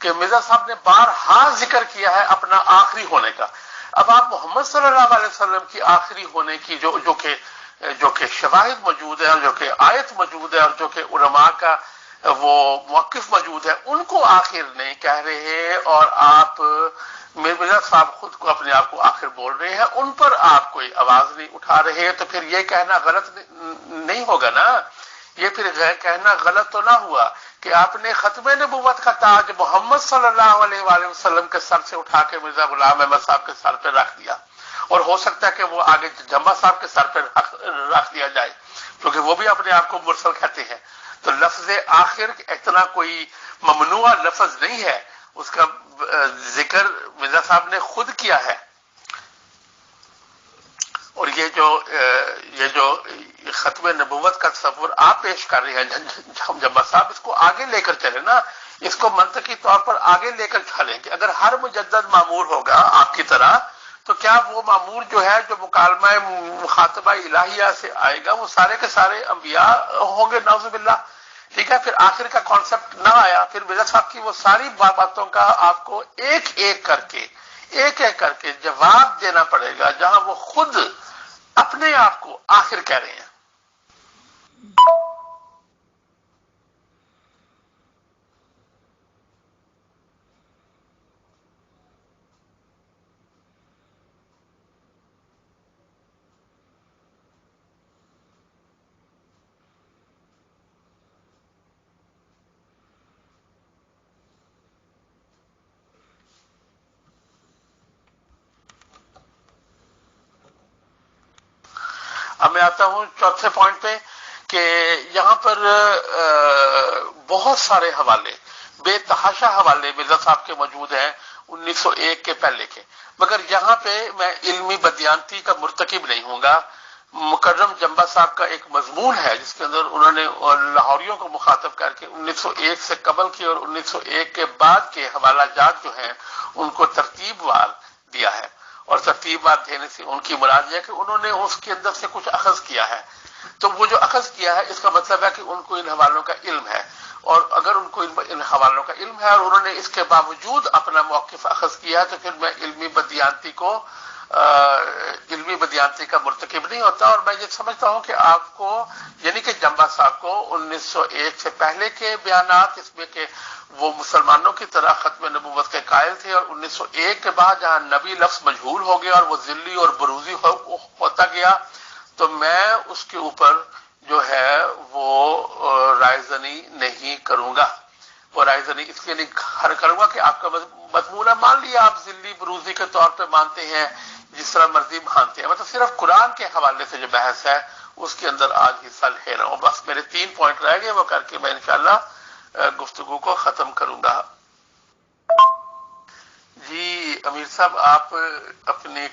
کہ مرزا صاحب نے بارہا ذکر کیا ہے اپنا آخری ہونے کا۔ اب آپ محمد صلی اللہ علیہ وسلم کی آخری ہونے کی جو کہ شواہد موجود ہے، اور جو کہ آیت موجود ہے، اور جو کہ علماء کا وہ موقف موجود ہے، ان کو آخر نہیں کہہ رہے، اور آپ مرزا صاحب خود کو اپنے آپ کو آخر بول رہے ہیں، ان پر آپ کوئی آواز نہیں اٹھا رہے، تو پھر یہ کہنا غلط نہیں ہوگا نا، یہ پھر کہنا غلط تو نہ ہوا کہ آپ نے ختم نبوت کا تاج محمد صلی اللہ علیہ وآلہ وسلم کے سر سے اٹھا کے مرزا غلام احمد صاحب کے سر پہ رکھ دیا، اور ہو سکتا ہے کہ وہ آگے جمع صاحب کے سر پہ رکھ دیا جائے، کیونکہ وہ بھی اپنے آپ کو مرسل کہتے ہیں۔ تو لفظ آخر اتنا کوئی ممنوع لفظ نہیں ہے، اس کا ذکر مرزا صاحب نے خود کیا ہے۔ اور یہ جو ختم نبوت کا تصور آپ پیش کر رہے ہیں جمع صاحب، اس کو آگے لے کر چلے نا، اس کو منطقی طور پر آگے لے کر چلیں کہ اگر ہر مجدد معمور ہوگا آپ کی طرح، تو کیا وہ معمور جو ہے جو مکالمہ مخاطبہ الہیہ سے آئے گا وہ سارے کے سارے انبیاء ہوں گے؟ نعوذ باللہ۔ ٹھیک ہے، پھر آخر کا کانسیپٹ نہ آیا، پھر مرزا صاحب کی وہ ساری باتوں کا آپ کو ایک ایک کر کے جواب دینا پڑے گا، جہاں وہ خود اپنے آپ کو آخر کہہ رہے ہیں۔ اب میں آتا ہوں چوتھے پوائنٹ پہ کہ یہاں پر بہت سارے حوالے، بے تحاشا حوالے مرزا صاحب کے موجود ہیں 1901 کے پہلے کے، مگر یہاں پہ میں علمی بدیانتی کا مرتکب نہیں ہوں گا۔ مکرم جمبا صاحب کا ایک مضمون ہے جس کے اندر انہوں نے لاہوریوں کو مخاطب کر کے 1901 سے قبل کے اور 1901 کے بعد کے حوالہ جات جو ہیں ان کو ترتیب وار دیا ہے، اور ترتیب وار دینے سے ان کی مراد یہ ہے کہ انہوں نے اس کے اندر سے کچھ اخذ کیا ہے، تو وہ جو اخذ کیا ہے اس کا مطلب ہے کہ ان کو ان حوالوں کا علم ہے، اور اگر ان کو ان حوالوں کا علم ہے اور انہوں نے اس کے باوجود اپنا موقف اخذ کیا ہے، تو پھر میں علمی بدیانتی کا مرتکب نہیں ہوتا۔ اور میں یہ سمجھتا ہوں کہ آپ کو، یعنی کہ جمبا صاحب کو 1901 سے پہلے کے بیانات، اس میں کہ وہ مسلمانوں کی طرح ختم نبوت کے قائل تھے، اور 1901 کے بعد جہاں نبی لفظ مجہول ہو گیا اور وہ ذلی اور بروزی ہوتا گیا، تو میں اس کے اوپر جو ہے وہ رائے زنی نہیں کروں گا۔ وہ رائے زنی اس کے لیے کروں گا کہ آپ کا مضمون ہے، مان لیا آپ ذلی بروزی کے طور پہ مانتے ہیں، جس طرح مرضی مانتے ہیں، مطلب صرف قرآن کے حوالے سے جو بحث ہے اس کے اندر آج حصہ لے رہا ہوں۔ بس میرے 3 پوائنٹ رہ گئے، وہ کر کے میں انشاءاللہ گفتگو کو ختم کروں گا۔ جی امیر صاحب، آپ اپنی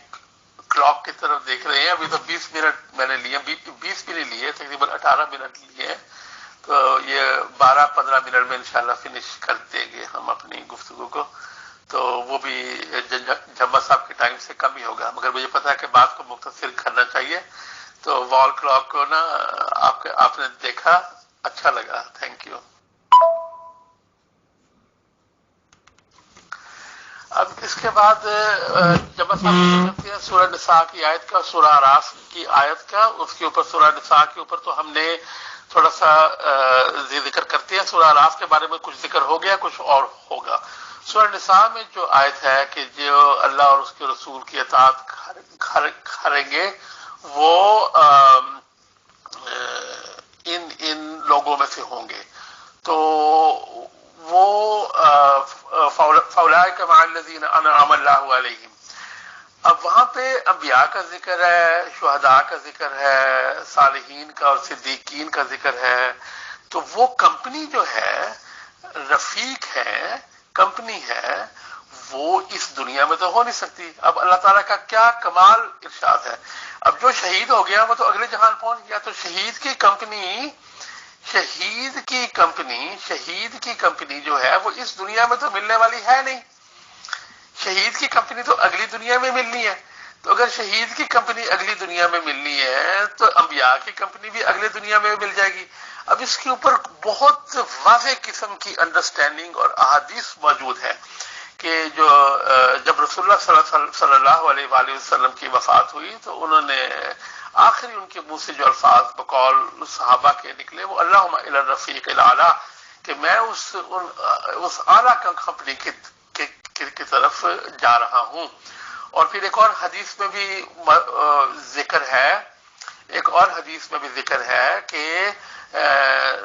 کلاک کی طرف دیکھ رہے ہیں، ابھی تو 20 منٹ میں نے لیے، 20 بھی نہیں لیے، تقریباً 18 منٹ لیے، تو یہ 12-15 منٹ میں انشاءاللہ فنش کر دیں گے ہم اپنی گفتگو کو، تو وہ بھی جمبا صاحب کے ٹائم سے کم ہی ہوگا، مگر مجھے پتا ہے کہ بات کو مختصر کرنا چاہیے، تو وال کلاک کو نا آپ نے دیکھا، اچھا لگا، تھینک یو۔ اب اس کے بعد جب صاحب سورہ نساء کی آیت کا، سورہ اعراف کی آیت کا، اس کے اوپر سورہ نساء کے اوپر تو ہم نے تھوڑا سا ذکر کرتے ہیں، سورہ اعراف کے بارے میں کچھ ذکر ہو گیا، کچھ اور ہوگا۔ سورہ نساء میں جو آیت ہے کہ جو اللہ اور اس کے رسول کی اطاعت کریں گے وہ ان لوگوں میں سے ہوں گے. تو وہ فاولئک مع الذین انعم اللہ علیہم. اب وہاں پہ انبیاء کا ذکر ہے، شہداء کا ذکر ہے، صالحین کا اور صدیقین کا ذکر ہے. تو وہ کمپنی جو ہے، رفیق ہے، کمپنی ہے، وہ اس دنیا میں تو ہو نہیں سکتی. اب اللہ تعالیٰ کا کیا کمال ارشاد ہے. اب جو شہید ہو گیا وہ تو اگلے جہان پہنچ گیا. تو شہید کی کمپنی جو ہے وہ اس دنیا میں تو ملنے والی ہے نہیں. شہید کی کمپنی تو اگلی دنیا میں ملنی ہے. تو اگر شہید کی کمپنی اگلی دنیا میں ملنی ہے تو انبیاء کی کمپنی بھی اگلی دنیا میں مل جائے گی. اب اس کے اوپر بہت واضح قسم کی انڈرسٹینڈنگ اور احادیث موجود ہے کہ جب رسول اللہ صلی اللہ علیہ وآلہ وسلم کی وفات ہوئی تو انہوں نے آخری ان کے منہ سے جو الفاظ بقول صحابہ کے نکلے وہ اللہم الی الرفیق الاعلی، کہ میں اس اعلیٰ کمپنی کی طرف جا رہا ہوں. اور پھر ایک اور حدیث میں بھی ذکر ہے کہ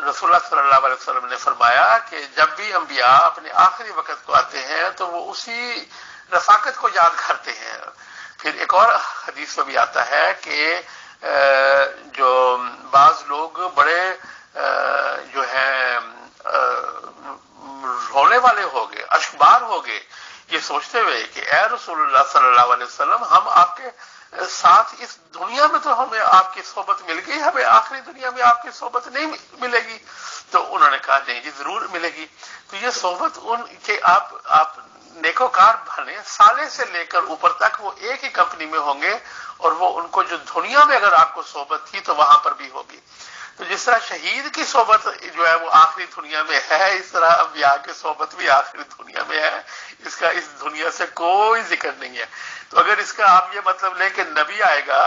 رسول اللہ صلی اللہ علیہ وسلم نے فرمایا کہ جب بھی انبیاء اپنے آخری وقت کو آتے ہیں تو وہ اسی رفاقت کو یاد کرتے ہیں. پھر ایک اور حدیث میں بھی آتا ہے کہ جو بعض لوگ بڑے جو ہیں رونے والے ہو گئے، اشکبار ہو گئے، یہ سوچتے ہوئے کہ اے رسول اللہ صلی اللہ علیہ وسلم، ہم آپ کے ساتھ اس دنیا میں تو ہمیں آپ کی صحبت مل گئی، ہمیں آخری دنیا میں آپ کی صحبت نہیں ملے گی. تو انہوں نے کہا نہیں جی ضرور ملے گی. تو یہ صحبت ان کے آپ نیکوکار بنے، سالے سے لے کر اوپر تک وہ ایک ہی کمپنی میں ہوں گے، اور وہ ان کو جو دنیا میں اگر آپ کو صحبت تھی تو وہاں پر بھی ہوگی. تو جس طرح شہید کی صحبت جو ہے وہ آخری دنیا میں ہے، اس طرح انبیاء کی صحبت بھی آخری دنیا میں ہے. اس کا اس دنیا سے کوئی ذکر نہیں ہے. تو اگر اس کا آپ یہ مطلب لیں کہ نبی آئے گا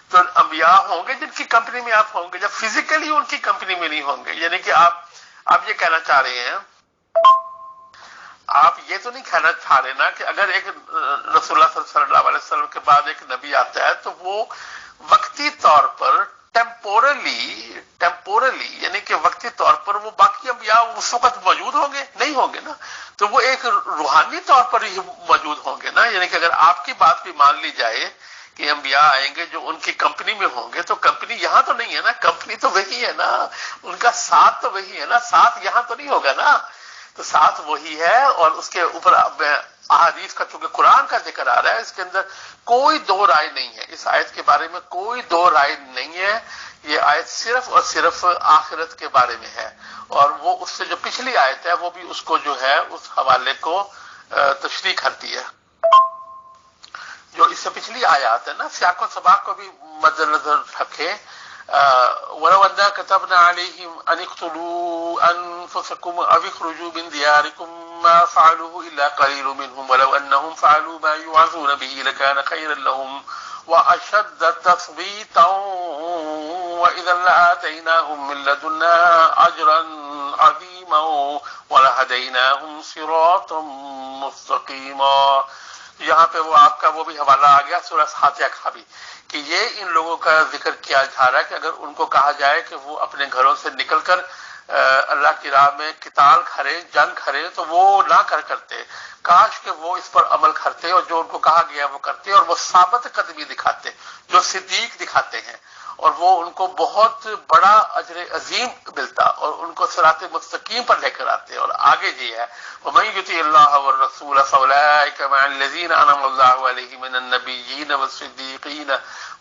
تو انبیاء ہوں گے جن کی کمپنی میں آپ ہوں گے، جب فزیکلی ان کی کمپنی میں نہیں ہوں گے. یعنی کہ آپ یہ کہنا چاہ رہے ہیں، آپ یہ تو نہیں کہنا چاہ رہے نا کہ اگر ایک رسول اللہ صلی اللہ علیہ وسلم کے بعد ایک نبی آتا ہے تو وہ وقتی طور پر ٹیمپورلی یعنی کہ وقتی طور پر وہ باقی انبیاء اس وقت موجود ہوں گے؟ نہیں ہوں گے نا. تو وہ ایک روحانی طور پر ہی موجود ہوں گے نا. یعنی کہ اگر آپ کی بات بھی مان لی جائے کہ انبیاء آئیں گے جو ان کی کمپنی میں ہوں گے، تو کمپنی یہاں تو نہیں ہے نا، کمپنی تو وہی ہے نا، ان کا ساتھ تو وہی ہے نا، ساتھ یہاں تو نہیں ہوگا نا. تو ساتھ وہی ہے. اور اس کے اوپر احادیث کا چونکہ قرآن کا ذکر آ رہا ہے، اس کے اندر کوئی دو رائے نہیں ہے. اس آیت کے بارے میں کوئی دو رائے نہیں ہے. یہ آیت صرف اور صرف آخرت کے بارے میں ہے. اور وہ اس سے جو پچھلی آیت ہے وہ بھی اس کو جو ہے اس حوالے کو تشریح کرتی ہے. جو اس سے پچھلی آیات ہے نا، سیاق و سباق کو بھی مد نظر رکھیں. وَلَوْ أَنَّا كَتَبْنَا عَلَيْهِمْ أَنِ اقْتُلُوا أَنفُسَكُمْ أَوِ اخْرُجُوا مِنْ دِيَارِكُمْ مَا فَعَلُوهُ إِلَّا قَلِيلٌ مِّنْهُمْ وَلَوْ أَنَّهُمْ فَعَلُوا مَا يُوعَظُونَ بِهِ لَكَانَ خَيْرًا لَّهُمْ وَأَشَدَّ تَثْبِيتًا وَإِذًا لَّآتَيْنَاهُم مِّن لَّدُنَّا أَجْرًا عَظِيمًا وَلَهَدَيْنَاهُمْ صِرَاطًا مُّسْتَقِيمًا. یہاں پہ وہ آپ کا وہ بھی حوالہ آ گیا سورہ فاتحہ کا بھی، کہ یہ ان لوگوں کا ذکر کیا جا رہا ہے کہ اگر ان کو کہا جائے کہ وہ اپنے گھروں سے نکل کر اللہ کی راہ میں قتال کھڑے، جنگ کھڑے، تو وہ نہ کرتے. کاش کہ وہ اس پر عمل کرتے اور جو ان کو کہا گیا وہ کرتے اور وہ ثابت قدمی دکھاتے جو صدیق دکھاتے ہیں، اور وہ ان کو بہت بڑا اجر عظیم ملتا اور ان کو صراط مستقیم پر لے کر آتے. اور آگے جی ہے وَمَن يُطِعِ اللَّهَ وَالرَّسُولَ فَأُولَٰئِكَ مَعَ الَّذِينَ أَنْعَمَ اللَّهُ عَلَيْهِم مِّنَ النَّبِيِّينَ وَالصِّدِّيقِينَ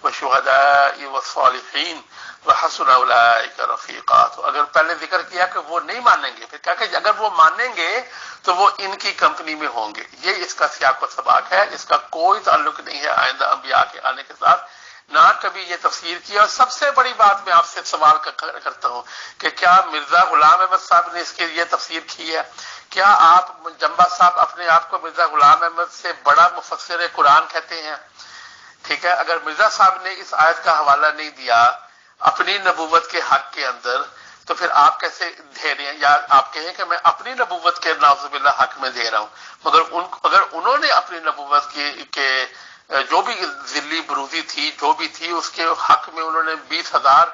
وَالشُّهَدَاءِ وَالصَّالِحِينَ وَحَسُنَ أُولَٰئِكَ رَفِيقًا. تو اگر پہلے ذکر کیا کہ وہ نہیں مانیں گے، پھر کہا کہ اگر وہ مانیں گے تو وہ ان کی کمپنی میں ہوں گے. یہ اس کا سیاق و سباق ہے، اس کا کوئی تعلق نہیں ہے آئندہ انبیاء کے آنے کے ساتھ، نہ کبھی یہ تفسیر کی. اور سب سے بڑی بات میں آپ سے سوال کرتا ہوں کہ کیا مرزا غلام احمد صاحب نے اس کی یہ تفسیر کی ہے؟ کیا آپ جمبا صاحب اپنے آپ کو مرزا غلام احمد سے بڑا مفسر قرآن کہتے ہیں؟ ٹھیک ہے، اگر مرزا صاحب نے اس آیت کا حوالہ نہیں دیا اپنی نبوت کے حق کے اندر تو پھر آپ کیسے دے رہے ہیں؟ یا آپ کہیں کہ میں اپنی نبوت کے نعوذ باللہ حق میں دے رہا ہوں، مگر اگر انہوں نے اپنی نبوت کے جو بھی ذلی بروزی تھی جو بھی تھی اس کے حق میں انہوں نے 20,000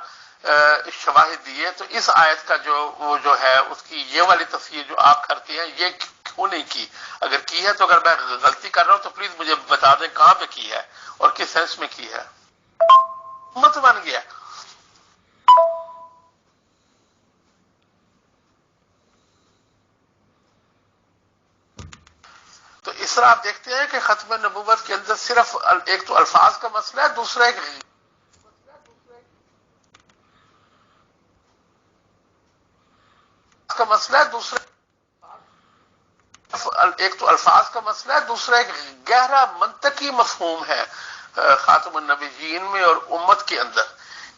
شواہد دیے. تو اس آیت کا جو ہے اس کی یہ والی تفسیر جو آپ کرتے ہیں یہ کیوں نہیں کی؟ اگر کی ہے تو اگر میں غلطی کر رہا ہوں تو پلیز مجھے بتا دیں کہاں پہ کی ہے اور کس سینس میں کی ہے. امت بن گیا. تو اس طرح آپ دیکھتے ہیں کہ ختم نبوت کے اندر صرف ایک تو الفاظ کا مسئلہ ہے, دوسرا ایک کا مسئلہ ہے, ایک تو الفاظ کا مسئلہ ہے, دوسرا ایک گہرا منطقی مفہوم ہے خاتم النبیین میں اور امت کے اندر,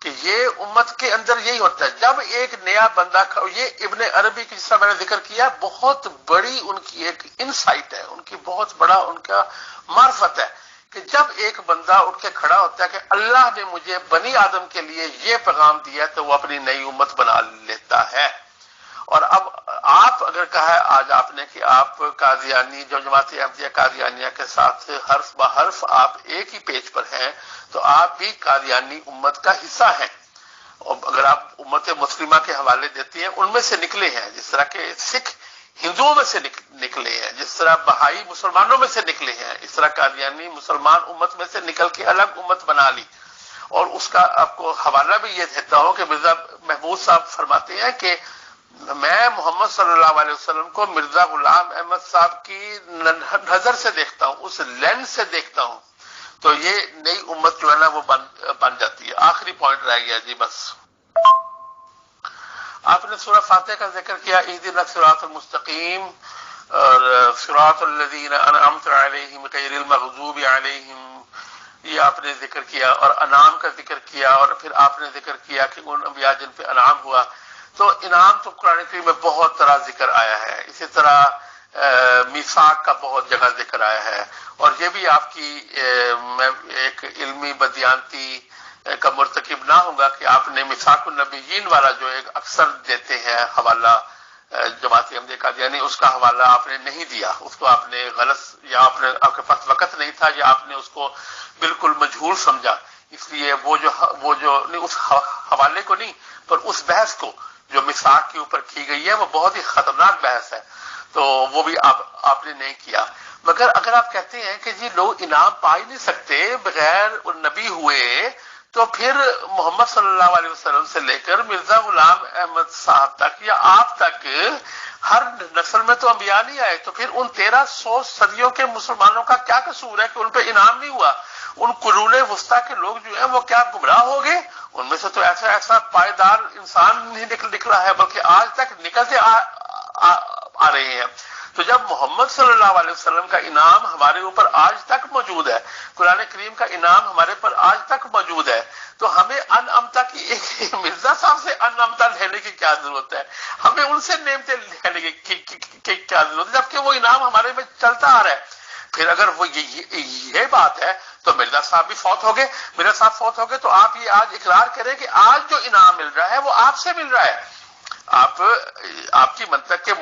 کہ یہ امت کے اندر یہی ہوتا ہے جب ایک نیا بندہ. یہ ابن عربی کی جس طرح میں نے ذکر کیا بہت بڑی ان کی ایک انسائٹ ہے, ان کی بہت بڑا ان کا معرفت ہے کہ جب ایک بندہ اٹھ کے کھڑا ہوتا ہے کہ اللہ نے مجھے بنی آدم کے لیے یہ پیغام دیا تو وہ اپنی نئی امت بنا لیتا ہے. اور اب آپ اگر کہا آج آپ نے کہ آپ قادیانی جو جماعت احمدیہ قادیانیہ کے ساتھ حرف بہ حرف آپ ایک ہی پیج پر ہیں تو آپ بھی قادیانی امت کا حصہ ہیں. اور اگر آپ امت مسلمہ کے حوالے دیتے ہیں ان میں سے نکلے ہیں, جس طرح کہ سکھ ہندوؤں میں سے نکلے ہیں, جس طرح بہائی مسلمانوں میں سے نکلے ہیں, اس طرح قادیانی مسلمان امت میں سے نکل کے الگ امت بنا لی. اور اس کا آپ کو حوالہ بھی یہ دیتا ہوں کہ مرزا محمود صاحب فرماتے ہیں کہ میں محمد صلی اللہ علیہ وسلم کو مرزا غلام احمد صاحب کی نظر سے دیکھتا ہوں, اس لینس سے دیکھتا ہوں. تو یہ نئی امت جو ہے نا وہ بن جاتی ہے. آخری پوائنٹ رہ گیا جی بس. آپ نے سورہ فاتحہ کا ذکر کیا, اہدنا الصراط المستقیم اور صراط الذین انعمت علیہم غیر المغضوب علیہم, یہ آپ نے ذکر کیا, اور انعام کا ذکر کیا, اور پھر آپ نے ذکر کیا کہ ان انبیاء جن پہ انعام ہوا. تو انعام تو قرآن کریم میں بہت طرح ذکر آیا ہے, اسی طرح میثاق کا بہت جگہ ذکر آیا ہے. اور یہ بھی آپ کی میں ایک علمی بدیانتی کا مرتکب نہ ہوگا کہ آپ نے میثاق النبیین والا جو ایک اکثر دیتے ہیں حوالہ جماعت احمدیہ قادیانی, اس کا حوالہ آپ نے نہیں دیا, اس کو آپ نے غلط, یا آپ کے پاس وقت نہیں تھا, یا آپ نے اس کو بالکل مجہول سمجھا. اس لیے وہ جو نہیں اس حوالے کو نہیں پر اس بحث کو جو میثاق کے اوپر کی گئی ہے وہ بہت ہی خطرناک بحث ہے, تو وہ بھی آپ نے نہیں کیا. مگر اگر آپ کہتے ہیں کہ جی لوگ انعام پا ہی نہیں سکتے بغیر نبی ہوئے, تو پھر محمد صلی اللہ علیہ وسلم سے لے کر مرزا غلام احمد صاحب تک یا آپ تک ہر نسل میں تو انبیاء نہیں آئے, تو پھر ان 1300 صدیوں کے مسلمانوں کا کیا قصور ہے کہ ان پہ انعام نہیں ہوا؟ ان قرون وسطی کے لوگ جو ہیں وہ کیا گمراہ ہو گئے؟ ان میں سے تو ایسا پائیدار انسان نہیں نکلا ہے, بلکہ آج تک نکلتے آ رہے ہیں. تو جب محمد صلی اللہ علیہ وسلم کا انعام ہمارے اوپر آج تک موجود ہے, قرآن کریم کا انعام ہمارے پر آج تک موجود ہے, تو ہمیں انعمتا کی ایک مرزا صاحب سے انعمتا لینے کی کیا ضرورت ہے؟ ہمیں ان سے نعمتیں لینے کی کیا ضرورت ہے جبکہ وہ انعام ہمارے میں چلتا آ رہا ہے؟ پھر اگر وہ یہ بات ہے تو مرزا صاحب بھی فوت ہو گئے, مرزا صاحب فوت ہو گئے, تو آپ یہ آج اقرار کریں کہ آج جو انعام مل رہا ہے وہ آپ سے مل رہا ہے. آپ کی منطق کے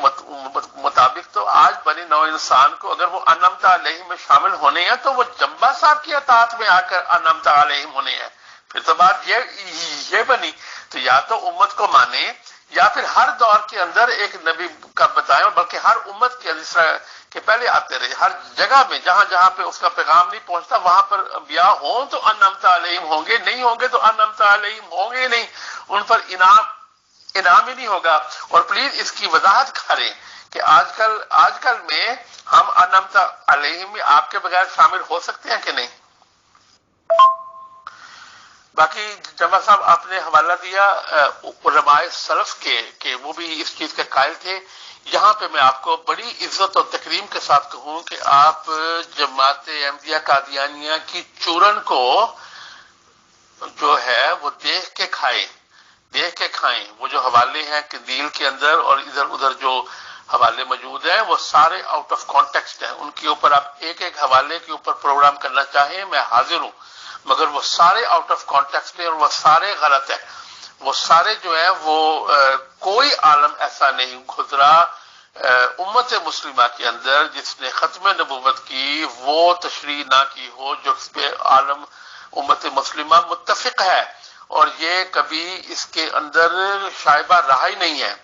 مطابق تو آج بنی نوع انسان کو اگر وہ انعمتا علیہم میں شامل ہونے ہیں تو وہ جمبا صاحب کی اطاعت میں آ کر انعمتا علیہم ہونے ہیں. پھر تو بات یہ بنی, تو یا تو امت کو مانے یا پھر ہر دور کے اندر ایک نبی کا بتائیں, اور بلکہ ہر امت کے اندر کہ پہلے آتے رہے, ہر جگہ میں جہاں پہ اس کا پیغام نہیں پہنچتا وہاں پر انبیاء ہوں تو انعمتا علیہم ہوں گے, نہیں ہوں گے تو انعمتا علیہم ہوں گے نہیں, ان پر انعام ہی نہیں ہوگا. اور پلیز اس کی وضاحت کریں کہ آج کل میں ہم انعمتا علیہم میں آپ کے بغیر شامل ہو سکتے ہیں کہ نہیں؟ باقی جمع صاحب آپ نے حوالہ دیا علماء سلف کے کہ وہ بھی اس چیز کے قائل تھے. یہاں پہ میں آپ کو بڑی عزت اور تکریم کے ساتھ کہوں کہ آپ جماعت احمدیہ قادیانیہ کی چورن کو جو ہے وہ دیکھ کے کھائیں. وہ جو حوالے ہیں قندیل کے اندر اور ادھر ادھر جو حوالے موجود ہیں وہ سارے آؤٹ آف کانٹیکسٹ ہیں. ان کے اوپر آپ ایک حوالے کے اوپر پروگرام کرنا چاہیں میں حاضر ہوں, مگر وہ سارے آؤٹ آف کانٹیکسٹ ہیں اور وہ سارے غلط ہیں. وہ سارے جو ہیں وہ کوئی عالم ایسا نہیں گزرا امت مسلمہ کے اندر جس نے ختم نبوت کی وہ تشریح نہ کی ہو جو اس پہ عالم امت مسلمہ متفق ہے، اور یہ کبھی اس کے اندر شائبہ رہا ہی نہیں ہے۔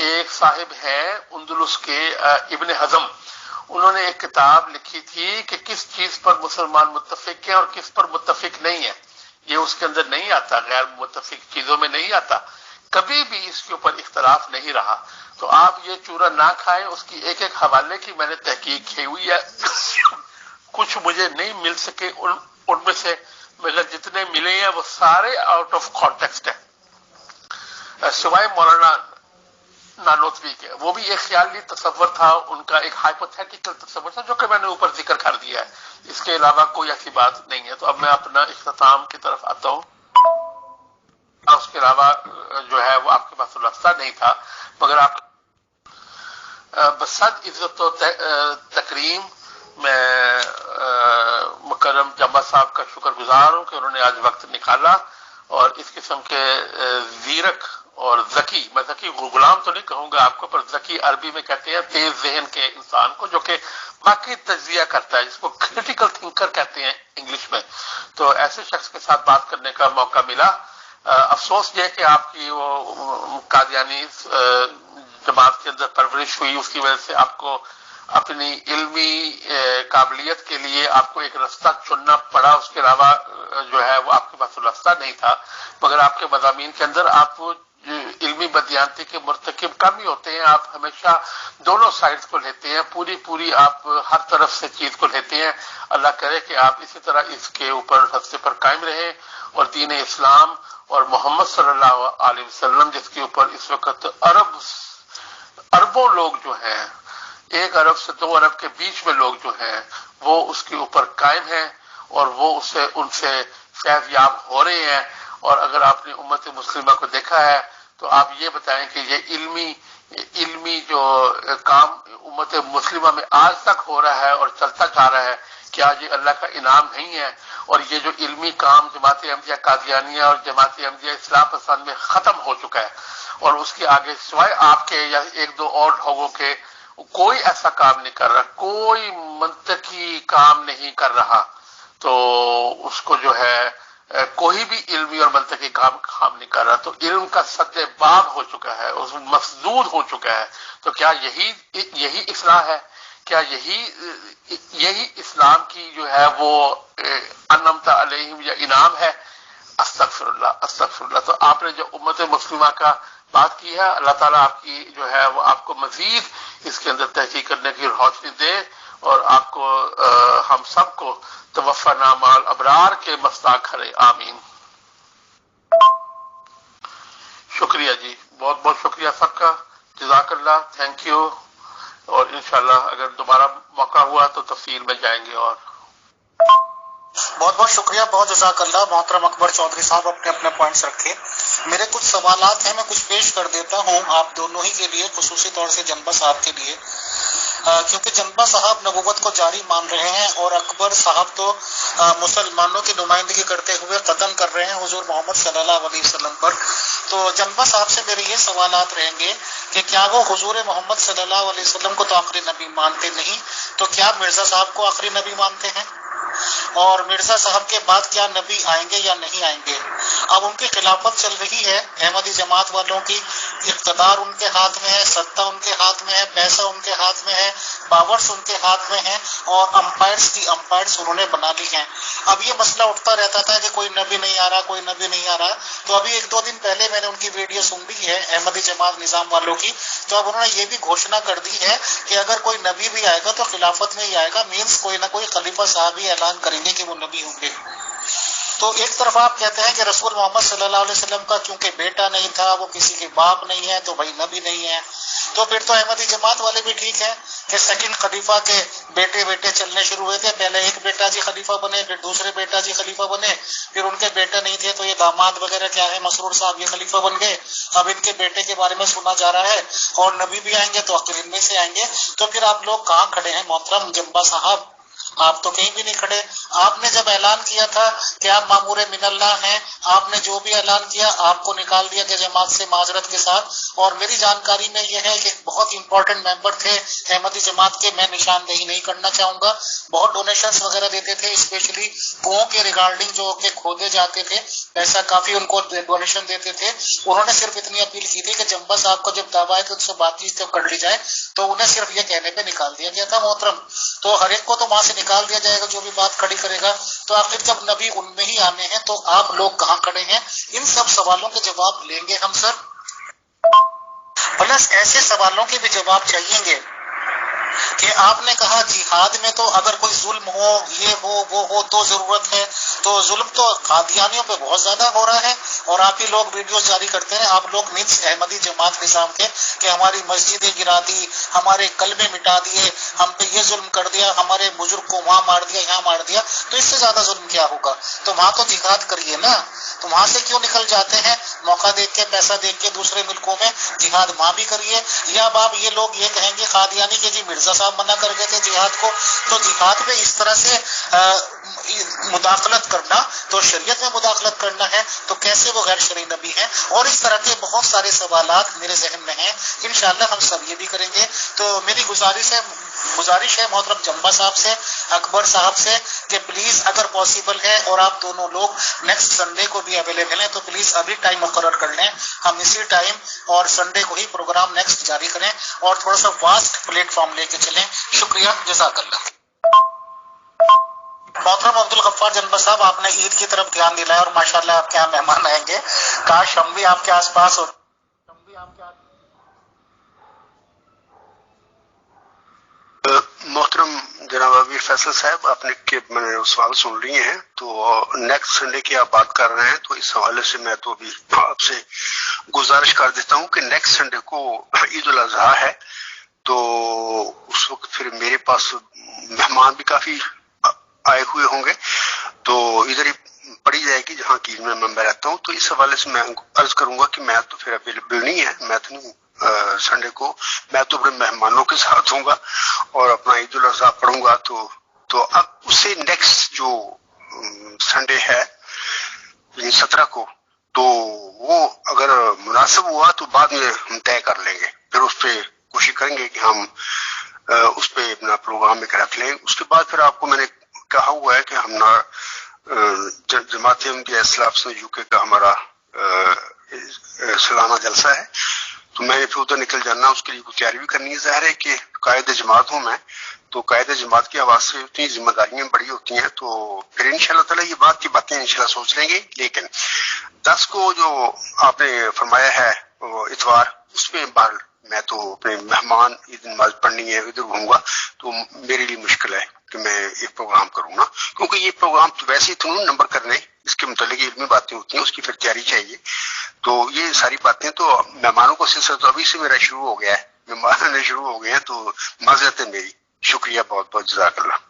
ایک صاحب ہیں اندلس کے ابن حزم، انہوں نے ایک کتاب لکھی تھی کہ کس چیز پر مسلمان متفق ہیں اور کس پر متفق نہیں ہے، یہ اس کے اندر نہیں آتا، غیر متفق چیزوں میں نہیں آتا، کبھی بھی اس کے اوپر اختلاف نہیں رہا۔ تو آپ یہ چورا نہ کھائیں، اس کی ایک ایک حوالے کی میں نے تحقیق کی ہوئی ہے، کچھ مجھے نہیں مل سکے، ان میں سے مگر جتنے ملے ہیں وہ سارے آؤٹ آف کانٹیکسٹ ہیں، سوائے مولانا نانوتوی کے، وہ بھی ایک خیالی تصور تھا ان کا، ایک ہائپوتھیٹیکل تصور تھا جو کہ میں نے اوپر ذکر کر دیا ہے، اس کے علاوہ کوئی ایسی بات نہیں ہے۔ تو اب میں اپنا اختتام کی طرف آتا ہوں۔ اس کے علاوہ جو ہے وہ آپ کے پاس رستہ نہیں تھا، مگر آپ بصد عزت و تکریم میں مکرم جمع صاحب کا شکر گزار ہوں کہ انہوں نے آج وقت نکالا اور اس قسم کے زیرک اور ذکی، میں ذکی غلام تو نہیں کہوں گا آپ کو، پر ذکی عربی میں کہتے ہیں تیز ذہن کے انسان کو، جو کہ باقی تجزیہ کرتا ہے، جس کو کریٹیکل تھنکر کہتے ہیں انگلش میں، تو ایسے شخص کے ساتھ بات کرنے کا موقع ملا۔ افسوس یہ کہ آپ کی وہ قادیانی جماعت کے اندر پرورش ہوئی، اس کی وجہ سے آپ کو اپنی علمی قابلیت کے لیے آپ کو ایک رستہ چننا پڑا، اس کے علاوہ جو ہے وہ آپ کے پاس راستہ نہیں تھا، مگر آپ کے مضامین کے اندر آپ علمی بدیانتی کے مرتکب کم ہی ہوتے ہیں، آپ ہمیشہ دونوں سائڈز کو لیتے ہیں، پوری آپ ہر طرف سے چیز کو لیتے ہیں۔ اللہ کرے کہ آپ اسی طرح اس کے اوپر راستے پر قائم رہیں اور دین اسلام اور محمد صلی اللہ علیہ وسلم، جس کے اوپر اس وقت اربوں لوگ جو ہیں، 1 ارب سے 2 ارب کے بیچ میں لوگ جو ہیں، وہ اس کے اوپر قائم ہیں اور وہ ان سے فیض یاب ہو رہے ہیں۔ اور اگر آپ نے امت مسلمہ کو دیکھا ہے تو آپ یہ بتائیں کہ یہ علمی جو کام امت مسلمہ میں آج تک ہو رہا ہے اور چلتا جا رہا ہے، کیا یہ اللہ کا انعام نہیں ہے؟ اور یہ جو علمی کام جماعت احمدیہ قادیانیہ اور جماعت احمدیہ اصلاح پسند میں ختم ہو چکا ہے، اور اس کے آگے سوائے آپ کے یا 1-2 اور لوگوں کے کوئی ایسا کام نہیں کر رہا، کوئی منطقی کام نہیں کر رہا، تو اس کو جو ہے کوئی بھی علمی اور منطقی کام نہیں کر رہا، تو علم کا سد باب ہو چکا ہے، اس میں مفسدود ہو چکا ہے۔ تو کیا یہی اصلاح ہے؟ کیا یہی اسلام کی جو ہے وہ انعمت علیہم یا انعام ہے؟ استغفر اللہ۔ تو آپ نے جو امت مسلمہ کا بات کی ہے، اللہ تعالیٰ آپ کی جو ہے وہ آپ کو مزید اس کے اندر تحقیق کرنے کی روشنی دے اور آپ کو ہم سب کو توفنا مع الابرار کے مستاق کرے، آمین۔ شکریہ جی، بہت بہت شکریہ سب کا، جزاک اللہ، تھینک یو، اور انشاءاللہ اگر دوبارہ موقع ہوا تو تفصیل میں جائیں گے۔ اور بہت بہت شکریہ، بہت جزاک اللہ۔ محترم اکبر چودھری صاحب اپنے پوائنٹس رکھے۔ میرے کچھ سوالات ہیں، میں کچھ پیش کر دیتا ہوں آپ دونوں ہی کے لیے، خصوصی طور سے جنبہ صاحب کے لیے، کیونکہ جنبہ صاحب نبوت کو جاری مان رہے ہیں اور اکبر صاحب تو مسلمانوں کی نمائندگی کرتے ہوئے قدم کر رہے ہیں حضور محمد صلی اللہ علیہ وسلم پر۔ تو جنبہ صاحب سے میرے یہ سوالات رہیں گے کہ کیا وہ حضور محمد صلی اللہ علیہ وسلم کو تو آخری نبی مانتے نہیں، تو کیا مرزا صاحب کو آخری نبی مانتے ہیں؟ اور مرزا صاحب کے بعد کیا نبی آئیں گے یا نہیں آئیں گے؟ اب ان کی خلافت چل رہی ہے، احمدی جماعت والوں کی اقتدار ان کے ہاتھ میں ہے، ستہ ان کے ہاتھ میں ہے، پیسہ ان کے ہاتھ میں ہے، پاورز ان کے ہاتھ میں ہیں، اور امپائرز کی امپائرز انہوں نے بنا لی ہیں۔ اب یہ مسئلہ اٹھتا رہتا تھا کہ کوئی نبی نہیں آ رہا، کوئی نبی نہیں آ رہا، تو ابھی 1-2 دن پہلے میں نے ان کی ویڈیو سن لی ہے احمدی جماعت نظام والوں کی، تو اب انہوں نے یہ بھی گھوشنا کر دی ہے کہ اگر کوئی نبی بھی آئے گا تو خلافت میں ہی آئے گا، مینس کوئی نہ کوئی خلیفہ صاحب ہی اعلان کریں گے کہ وہ نبی ہوں گے۔ تو ایک طرف آپ کہتے ہیں کہ رسول محمد صلی اللہ علیہ وسلم کا کیونکہ بیٹا نہیں تھا، وہ کسی کے باپ نہیں ہے، تو بھائی نبی نہیں ہے، تو پھر تو احمدی جماعت والے بھی ٹھیک ہیں کہ سیکنڈ خلیفہ کے بیٹے چلنے شروع ہوئے تھے، پہلے ایک بیٹا جی خلیفہ بنے، پھر دوسرے بیٹا جی خلیفہ بنے، پھر ان کے بیٹے نہیں تھے تو یہ داماد وغیرہ کیا ہے مسرور صاحب یہ خلیفہ بن گئے، اب ان کے بیٹے کے بارے میں سنا جا رہا ہے اور نبی بھی آئیں گے تو آخر ان میں سے آئیں گے۔ تو پھر آپ لوگ کہاں کھڑے ہیں محترم جنبہ صاحب؟ آپ تو کہیں بھی نہیں کھڑے. آپ نے جب اعلان کیا تھا کہ آپ مامور من اللہ ہیں, آپ نے جو بھی اعلان کیا آپ کو نکال دیا گیا جماعت سے معذرت کے ساتھ. اور میری جانکاری میں یہ ہے کہ بہت امپورٹنٹ ممبر تھے احمدی جماعت کے, میں نشاندہی نہیں کرنا چاہوں گا, بہت ڈونیشنز وغیرہ دیتے تھے, اسپیشلی کنوؤں کے ریگارڈنگ جو کہ کھودے جاتے تھے, پیسہ کافی ان کو ڈونیشن دیتے تھے. انہوں نے صرف اتنی اپیل کی تھی کہ جمبا صاحب کو جب دعویٰ ہے کہ ان سے بات چیت جب کر لی جائے تو انہیں صرف یہ کہنے پہ نکال دیا گیا تھا محترم. تو ہر ایک کو تو وہاں سے نکال دیا جائے گا جو بھی بات کھڑی کرے گا. تو آخر جب نبی ان میں ہی آنے ہیں تو آپ لوگ کہاں کھڑے ہیں؟ ان سب سوالوں کے جواب لیں گے ہم سر, پلس ایسے سوالوں کے بھی جواب چاہیے گے کہ آپ نے کہا جہاد میں تو اگر کوئی ظلم ہو, یہ ہو, وہ ہو تو ضرورت ہے, تو ظلم تو قادیانیوں پہ بہت زیادہ ہو رہا ہے اور آپ ہی لوگ ویڈیوز جاری کرتے ہیں, آپ لوگ مینس احمدی جماعت نظام کے, کہ ہماری مسجدیں گرا دی, ہمارے کلمے مٹا دیے, ہم پہ یہ ظلم کر دیا, ہمارے بزرگ کو وہاں مار دیا, یہاں مار دیا. تو اس سے زیادہ ظلم کیا ہوگا؟ تو وہاں تو جہاد کریے نا. تو وہاں سے کیوں نکل جاتے ہیں موقع دیکھ کے, پیسہ دیکھ کے دوسرے ملکوں میں؟ جہاد وہاں بھی کریے. یا اب آپ یہ لوگ یہ کہیں گے قادیانی کے جی مرزا صاحب منع کر گئے تھے جہاد کو, تو جہاد میں اس طرح سے مداخلت کرنا تو شریعت میں مداخلت کرنا ہے, تو کیسے وہ غیر شرعی نبی ہیں؟ اور اس طرح کے بہت سارے سوالات میرے ذہن میں ہیں, انشاءاللہ ہم سب یہ بھی کریں گے. تو میری گزارش ہے محترم جمبا صاحب سے, اکبر صاحب سے, کہ پلیز اگر پاسبل ہے اور آپ دونوں لوگ نیکسٹ سنڈے کو بھی اویلیبل ہیں تو پلیز ابھی ٹائم مقرر کر لیں, ہم اسی ٹائم اور سنڈے کو ہی پروگرام نیکسٹ جاری کریں اور تھوڑا سا واسٹ پلیٹ فارم لے کے چلیں. شکریہ, جزاک اللہ. محترم عبدالغفار جنبا صاحب, آپ نے عید کی طرف دھیان دلایا اور ماشاءاللہ آپ کے یہاں مہمان آئیں گے, کاش ہم بھی آپ کے آس پاس ہوتے. محترم جناب امیر فیصل صاحب, آپ نے میں نے سوال سن لیے ہیں, تو نیکسٹ سنڈے کی آپ بات کر رہے ہیں, تو اس حوالے سے میں تو ابھی آپ سے گزارش کر دیتا ہوں کہ نیکسٹ سنڈے کو عید الاضحیٰ ہے, تو اس وقت پھر میرے پاس مہمان بھی کافی آئے ہوئے ہوں گے, تو ادھر ہی پڑی جائے گی جہاں کی میں رہتا ہوں. تو اس حوالے سے میں عرض کروں گا کہ میں تو پھر اویلیبل نہیں ہے, میں تو نہیں سنڈے کو, میں تو اپنے مہمانوں کے ساتھ ہوں گا اور اپنا عید الاضحیٰ پڑھوں گا. تو اب اسے نیکسٹ جو سنڈے ہے 17 کو, تو وہ اگر مناسب ہوا تو بعد میں ہم طے کر لیں گے, پھر اس پہ کوشش کریں گے کہ ہم اس پہ اپنا پروگرام ایک رکھ لیں. اس کے بعد پھر آپ کو میں نے کہا ہوا ہے کہ ہم جماعت احمدیہ اسلاف یو کے کا ہمارا سالانہ جلسہ ہے, تو میں نے پھر ادھر نکل جانا, اس کے لیے کچھ تیاری بھی کرنی ہے. ظاہر ہے کہ قائد جماعت ہوں میں, تو قائد جماعت کی آواز سے اتنی ذمہ داریاں بڑی ہوتی ہیں, تو پھر انشاءاللہ تعالی یہ باتیں انشاءاللہ سوچ لیں گے. لیکن 10 کو جو آپ نے فرمایا ہے اتوار, اس میں بہر میں تو اپنے مہمان عید نماز پڑھنی ہے ادھر ہوں گا, تو میرے لیے مشکل ہے کہ میں یہ پروگرام کروں نا, کیونکہ یہ پروگرام تو ویسے ہی نمبر کرنے, اس کے متعلق علمی باتیں ہوتی ہیں, اس کی پھر تیاری چاہیے. تو یہ ساری باتیں, تو مہمانوں کا سلسلہ تو ابھی سے میرا شروع ہو گیا ہے, مہمان شروع ہو گئے ہیں, تو معذرت ہے میری. شکریہ, بہت بہت جزاک اللہ.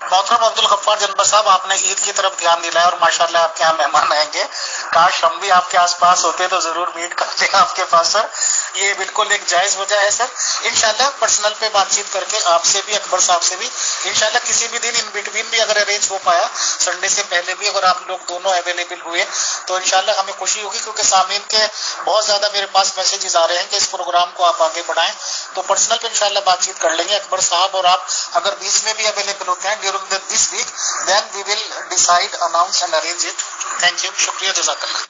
محترم عبدالغفار جنبا صاحب, آپ نے عید کی طرف دھیان دلایا اور ماشاءاللہ آپ کے یہاں مہمان آئیں گے, کاش ہم بھی آپ کے آس پاس ہوتے تو ضرور میٹ کرتے آپ کے پاس سر. یہ بالکل ایک جائز وجہ ہے سر. انشاءاللہ پرسنل پہ بات چیت کر کے آپ سے بھی, اکبر صاحب سے بھی, انشاءاللہ کسی بھی دن ان بٹوین بھی اگر ارینج ہو پایا, سنڈے سے پہلے بھی اگر آپ لوگ دونوں اویلیبل ہوئے تو انشاءاللہ ہمیں خوشی ہوگی, کیونکہ سامعین کے بہت زیادہ میرے پاس میسیجز آ رہے ہیں کہ اس پروگرام کو آپ آگے بڑھائیں. تو پرسنل پہ انشاءاللہ بات چیت کر لیں گے. اکبر صاحب اور آپ اگر بیچ میں بھی اویلیبل ہوتے ہیں during this week, then we will decide, announce and arrange it. Thank you. شکریہ, جزاک اللہ.